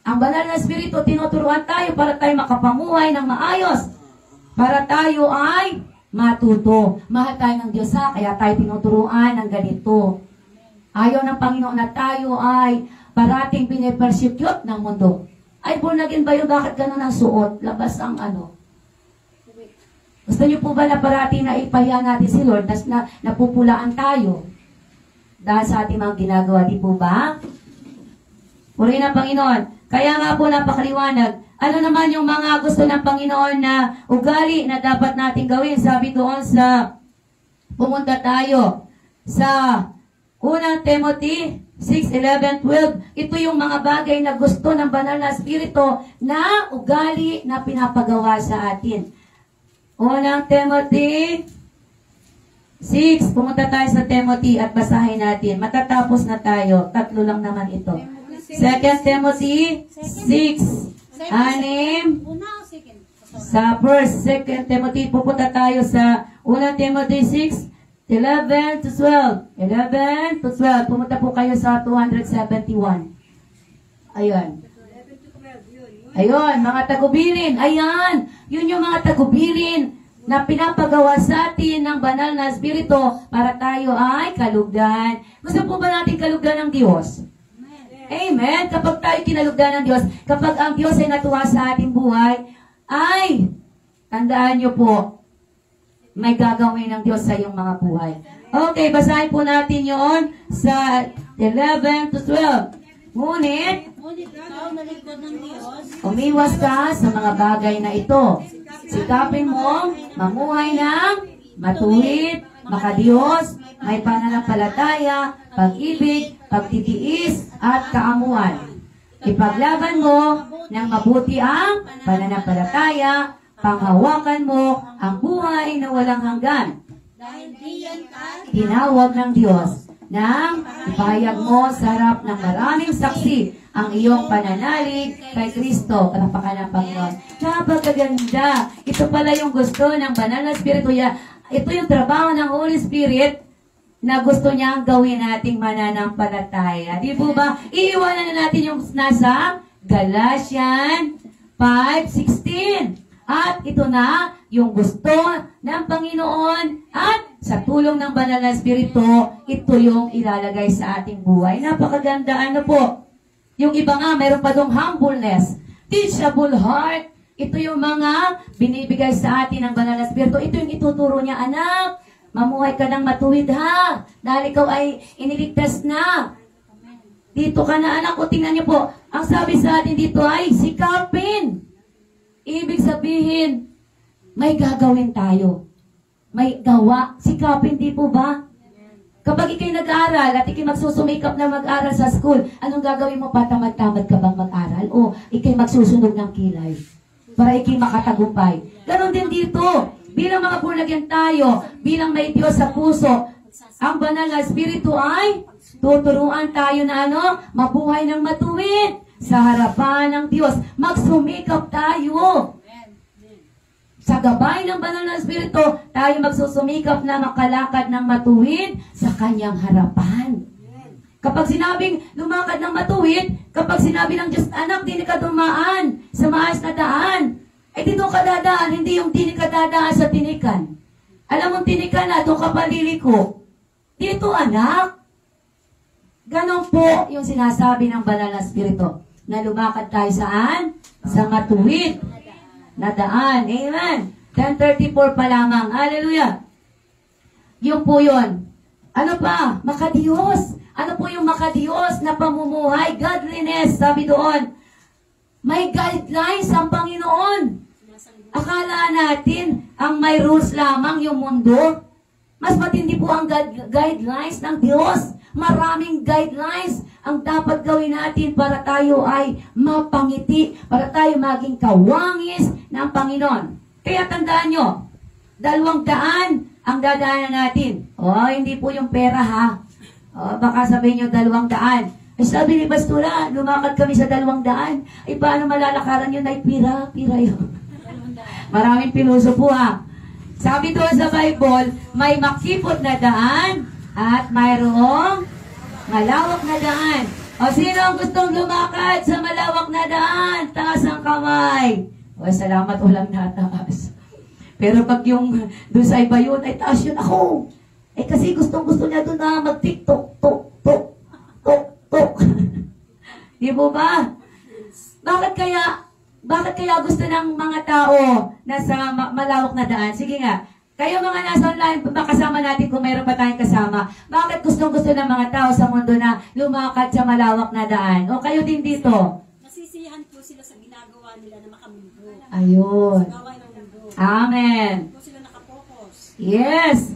Ang banal na Espiritu, tinuturuan tayo para tayo makapamuhay ng maayos. Para tayo ay matuto. Mahal tayo ng Diyos kaya tayo tinuturuan ng ganito. Ayaw ng Panginoon na tayo ay parating pinipersecute ng mundo. Ay, born again ba yun? Bakit ganun ang suot? Labas ang ano? Gusto niyo po ba na parating na ipahiya natin si Lord na napupulaan tayo dahil sa ating mga ginagawa? Di po ba? Purihin ang Panginoon. Kaya nga po napakaliwanag. Ano naman yung mga gusto ng Panginoon na ugali na dapat natin gawin? Sabi doon sa pumunta tayo sa 1 Timothy 6:11-12. Ito yung mga bagay na gusto ng banal na Espiritu na ugali na pinapagawa sa atin. 1 Timothy 6. Pumunta tayo sa Timothy at basahin natin. Matatapos na tayo. 3 lang naman ito. 2 Timothy 6. 6. Sa first, 2 Timothy, pupunta tayo sa 1 Timothy 6:11-12. 11-12. Pumunta po kayo sa 271. Ayun. Ayun, mga tagubilin. Ayan. Yun yung mga tagubilin na pinapagawa sa atin ng banal na Espiritu para tayo ay kalugdan. Gusto po ba natin kalugdan ng Diyos? Amen. Kapag tayo kinalugdan ng Diyos, kapag ang Diyos ay natuwa sa ating buhay, ay, tandaan nyo po, may gagawin ng Diyos sa iyong mga buhay. Okay, basahin po natin yun sa 11-12. Ngunit, umiwas ka sa mga bagay na ito. Sikapin mong mamuhay ng matuwid, makadiyos, may pananampalataya, pag-ibig, pagtitiis, at kaamuan. Ipaglaban mo ng mabuti ang pananampalataya, panghawakan mo ang buhay na walang hanggan. Tinawag ng Diyos nang ipahayag mo sa harap ng maraming saksi ang iyong pananalig kay Kristo. Kalapakan ng Panginoon. Napakaganda. Ito pala yung gusto ng banal na Espiritu. Ito yung trabaho ng Holy Spirit na gusto niyang gawin nating mananampalataya. Di po ba? Iiwanan na natin yung nasa Galatians 5:16. At ito na yung gusto ng Panginoon at sa tulong ng banal na Espiritu, ito yung ilalagay sa ating buhay. Napakaganda, ano po? Yung iba nga, mayroon pa dong humbleness, teachable heart. Ito yung mga binibigay sa atin ng banal na Espiritu. Ito yung ituturo niya, anak, mamuhay ka ng matuwid ha, dahil ikaw ay iniligtas na. Dito ka na anak, o tingnan niyo po, ang sabi sa atin dito ay sikapin. Ibig sabihin, may gagawin tayo. may gawa. Sikapin, di po ba? Kapag ikay nag-aaral at ikay magsusumikap na mag-aral sa school, anong gagawin mo? Patamad-tamad ka bang mag-aral? O ikay magsusunog ng kilay para ikay makatagumpay? Ganon din dito. Bilang mga born-again tayo, bilang may Diyos sa puso, ang banal na Espiritu ay tuturuan tayo na mabuhay ng matuwid sa harapan ng Diyos. Magsumikap tayo. Sa gabay ng banal na Espiritu, tayo magsusumikap na makalakad ng matuwid sa kanyang harapan. Kapag sinabing lumakad ng matuwid, kapag sinabi ng Diyos, anak, di ka dumaan sa maayos na daan, dito ka dadaan, hindi yung di ka dadaan sa tinikan. Alam mong tinikan na, doon ka paliliko. Dito, anak. Ganon po yung sinasabi ng banal na Espiritu, na lumakad tayo saan? Sa matuwid na daan. Amen. 10:34 pa lamang. Hallelujah. Yun po yun. Ano pa? Makadiyos. Ano po yung makadiyos na pamumuhay? Godliness. Sabi doon, may guidelines ang Panginoon. Akala natin ang may rules lamang yung mundo. Mas matindi po ang guidelines ng Diyos. Maraming guidelines ang dapat gawin natin para tayo ay mapangiti, para tayo maging kawangis ng Panginoon. Kaya tandaan nyo, 200 ang dadaanan natin. Hindi po yung pera ha. Baka sabihin nyo 200. Sabi ni Pastora, lumakad kami sa 200. Paano malalakaran yun? Pira yun. Maraming pinuso po ha. Sabi doon sa Bible, may makipot na daan at mayroong malawak na daan. Sino ang gustong lumakad sa malawak na daan? Taas ang kamay. Salamat, walang nataas. Pero pag yung doon sa iba yun, taas yun ako. Kasi gustong-gusto niya doon na mag-tiktok, tok. Di po ba? Bakit kaya gusto ng mga tao na sa malawak na daan? Sige nga, kayo mga nasa online, makasama natin kung mayroon pa tayong kasama. Bakit gustong-gusto ng mga tao sa mundo na lumakad sa malawak na daan? O kayo din dito? Nasisiyahan po sila sa ginagawa nila na makamundo. Ayun. Sa gawain ng mundo. Amen. Po sila nakapokus. Yes.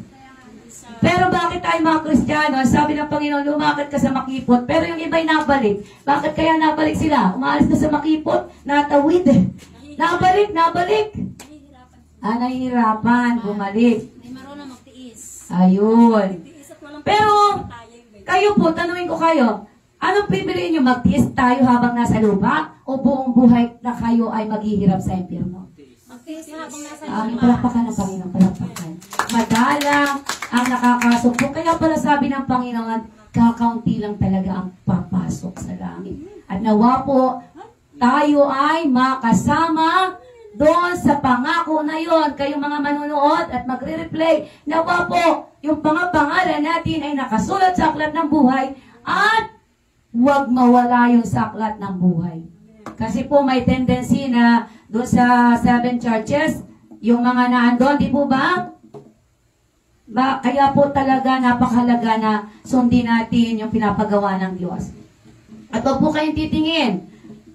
Pero bakit tayo mga Kristiyano, sabi ng Panginoon, lumakad ka sa makipot, pero yung iba'y nabalik. Bakit kaya nabalik sila? Umalis na sa makipot, natawid. Nabalik. Nahihirapan, bumalik. Hindi marunong magtiis. Ayun. Tiis at walang Pero, tayo. kayo po, tanungin ko kayo, anong pipiliin nyo, magtiis tayo habang nasa lupa, o buong buhay na kayo ay maghihirap sa impyerno? Magtiis habang nasa Palakpakan ng Panginoon, palakpakan. Madalang ang nakakasok. Kaya pala sabi ng Panginoon, kakaunti lang talaga ang papasok sa langit. At nawa po, tayo ay makasama doon sa pangako na yon. Kayong mga manunood at magre-replay, nawa po, yung pangalan natin ay nakasulat sa aklat ng buhay at huwag mawala yung sa aklat ng buhay. Kasi po may tendency na doon sa 7 churches, yung mga naandun, di po ba? Kaya po talaga napakahalaga na sundin natin yung pinapagawa ng Diyos. At huwag po kayong titingin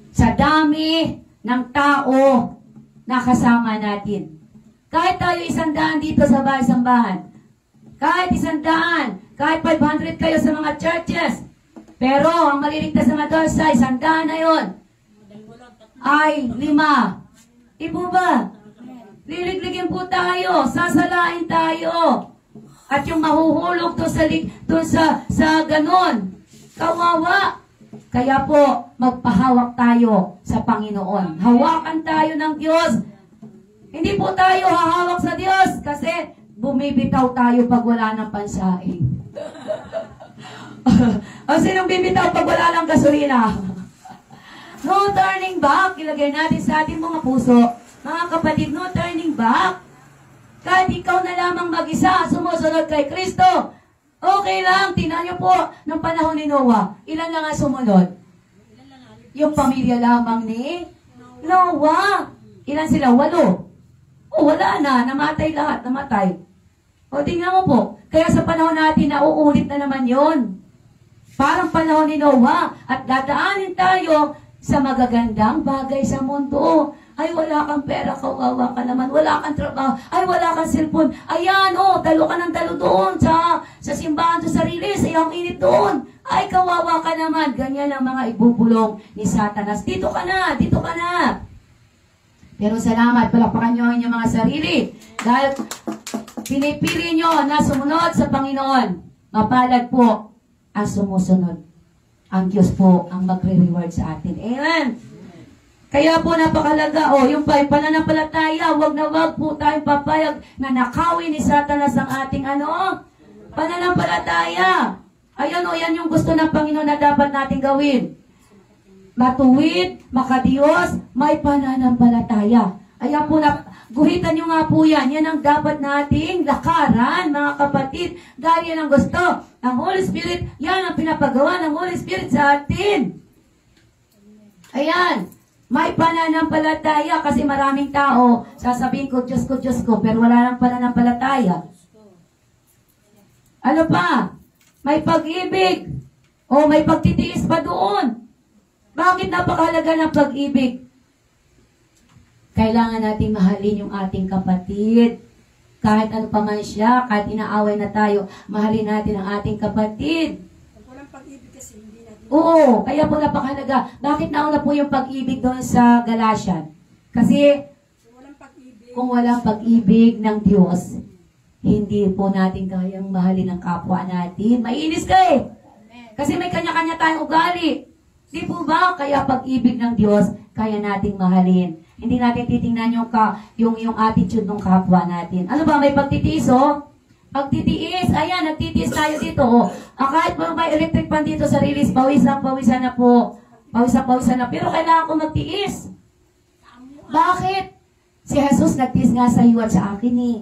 sa dami ng tao na kasama natin. Kahit tayo 100 dito sa bahay-sambahan, kahit 100, kahit 500 kayo sa mga churches, pero ang maliligtas naman doon sa 100 na yun, ay 5. Di po ba? Liligligin po tayo, sasalain tayo. At yung mahuhulog doon sa ganon, kawawa. Kaya po, magpahawak tayo sa Panginoon. Hawakan tayo ng Diyos. Hindi po tayo hahawak sa Diyos kasi bumibitaw tayo pag wala ng pansaing. O sinong bibitaw pag wala ng gasolina? No turning back. Ilagay natin sa ating mga puso. Mga kapatid, no turning back. Kahit ikaw na lamang mag-isa, sumusunod kay Kristo. Okay lang, tingnan niyo po, ng panahon ni Noah, ilan lang ang sumunod? Yung pamilya lamang ni Noah. Ilan sila? 8. Wala na, namatay lahat, namatay. Tingnan mo po, kaya sa panahon natin, nauulit na naman yon. Parang panahon ni Noah, at dadaanin tayo sa magagandang bagay sa mundo. Ay, wala kang pera, kawawa ka naman. Wala kang trabaho. Ay, wala kang cellphone. Ayan, dalo ka ng dalo doon sa simbahan doon sa Riles. Ay, ang init doon. Ay, kawawa ka naman. Ganyan ang mga ibubulong ni Satanas. Dito ka na, dito ka na. Pero salamat, palakpakan nyo ang inyong mga sarili. Dahil pinipili nyo na sumunod sa Panginoon. Mapalad po ang sumusunod. Ang Diyos po ang magre-reward sa atin. Amen. Kaya po napakalaga, yung pananampalataya, wag na wag po tayong papayag na nakawin ni Satanas ang ating pananampalataya. Ayan yan yung gusto ng Panginoon na dapat natin gawin. Matuwid, makadiyos, may pananampalataya. Ayan po guhitan nyo nga po yan. Yan ang dapat nating lakaran, mga kapatid. Dahil yan ang gusto ng Holy Spirit. Yan ang pinapagawa ng Holy Spirit sa atin. Ayan. May pananampalataya kasi maraming tao, sasabihin ko, Diyos ko, pero wala nang pananampalataya. Ano pa? May pag-ibig. O may pagtitiis pa doon. Bakit napakahalaga ng pag-ibig? Kailangan natin mahalin yung ating kapatid. Kahit ano pa man siya, kahit inaaway na tayo, mahalin natin ang ating kapatid. Walang pag-ibig kasi hindi natin. Oo, kaya po napakahalaga. Bakit nauna po yung pag-ibig doon sa Galatian? Kasi Walang pag-ibig. kung walang pag-ibig ng Diyos, hindi po natin kayang mahalin ang kapwa natin. Mainis ka eh. Kasi may kanya-kanya tayong ugali. Di po ba? Kaya pag-ibig ng Diyos, kaya nating mahalin. Hindi natin titingnan yung attitude ng kapwa natin. Ano ba? May pagtitiis, Pagtitiis. Ayan, nagtitiis tayo dito, kahit may electric fan dito sa Riles, pawisan na po. Pawisan na. Pero kailangan ko magtiis. Bakit? Si Jesus nagtiis nga sa iyo at sa akin eh.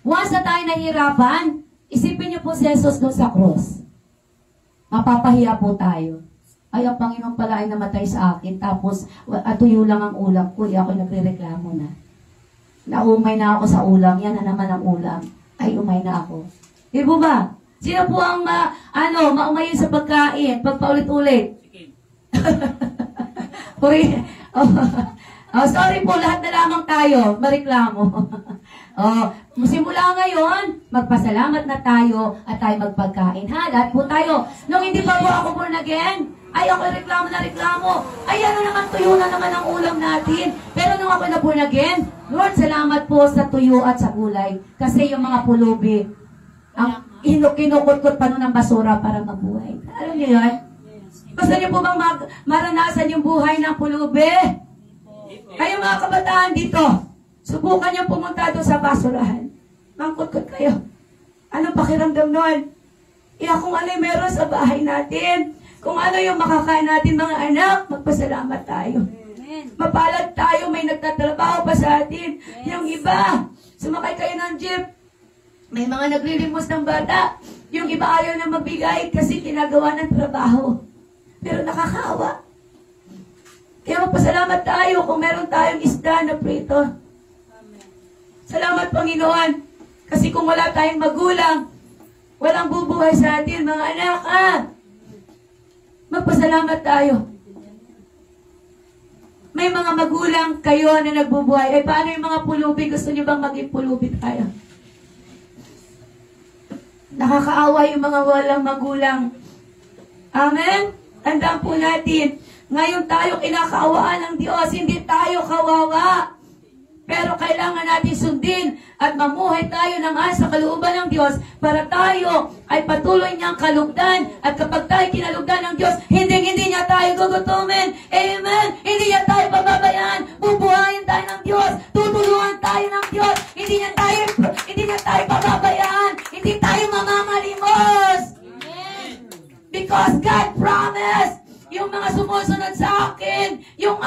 Once na tayo nahihirapan, isipin niyo po si Jesus doon sa cross. Mapapahiya po tayo. Ay, ang Panginoon pala ay namatay sa akin, tapos tuyo lang ang ulam ko, ako nagre-reklamo na. Naumay na ako sa ulam, yan na naman ang ulam. Ay, umay na ako. Di po ba? Sino po ang maumayin sa pagkain, pagpaulit-ulit? Sorry po, lahat na lamang tayo, mareklamo. Simula ngayon, magpasalamat na tayo at tayo magpagkain. Lahat po tayo. Nung hindi pa po ako born again, ay ako reklamo. Ay ano naman, tuyo na naman ang ulam natin. Pero nung ako na born again, Lord, salamat po sa tuyo at sa gulay. Kasi yung mga pulubi, ang kinukot-kot pa nun ng basura para mabuhay. Alam niyo yun? Gusto niyo po bang maranasan yung buhay ng pulubi? Kayo mga kabataan dito, subukan niyo pumunta doon sa basurahan. Mangkot-kot kayo. Anong pakiramdam nun? Kung ano yung meron sa bahay natin, kung ano yung makakain natin mga anak, magpasalamat tayo. Mapalad tayo, may nagtatrabaho pa sa atin. Yung iba, sumakay kayo ng jeep, may mga naglilimos ng bata. Yung iba ayaw na magbigay kasi ginagawa ng trabaho. Pero nakakaawa. Kaya magpasalamat tayo kung meron tayong isda na prito. Salamat Panginoon. Kasi kung wala tayong magulang, walang bubuhay sa atin, mga anak, magpasalamat tayo. May mga magulang kayo na nagbubuhay. Paano yung mga pulubi? Gusto niyo bang maging pulubi tayo? Nakakaawa yung mga walang magulang. Amen? Tandaan po natin, ngayon tayo kinakaawaan ng Diyos, hindi tayo kawawa. Pero kailangan natin sundin at mamuhay tayo ng sa kalooban ng Diyos para tayo ay patuloy niyang kalugdan. At kapag tayo kinalugdan ng Diyos, hindi niya tayo gugutumin. Amen? Hindi niya tayo pababayaan. Bubuhayin tayo ng Diyos. Tutulungan tayo ng Diyos. Hindi niya tayo pababayaan. Hindi tayo mamamalimos. Because God promised, yung mga sumusunod sa akin, yung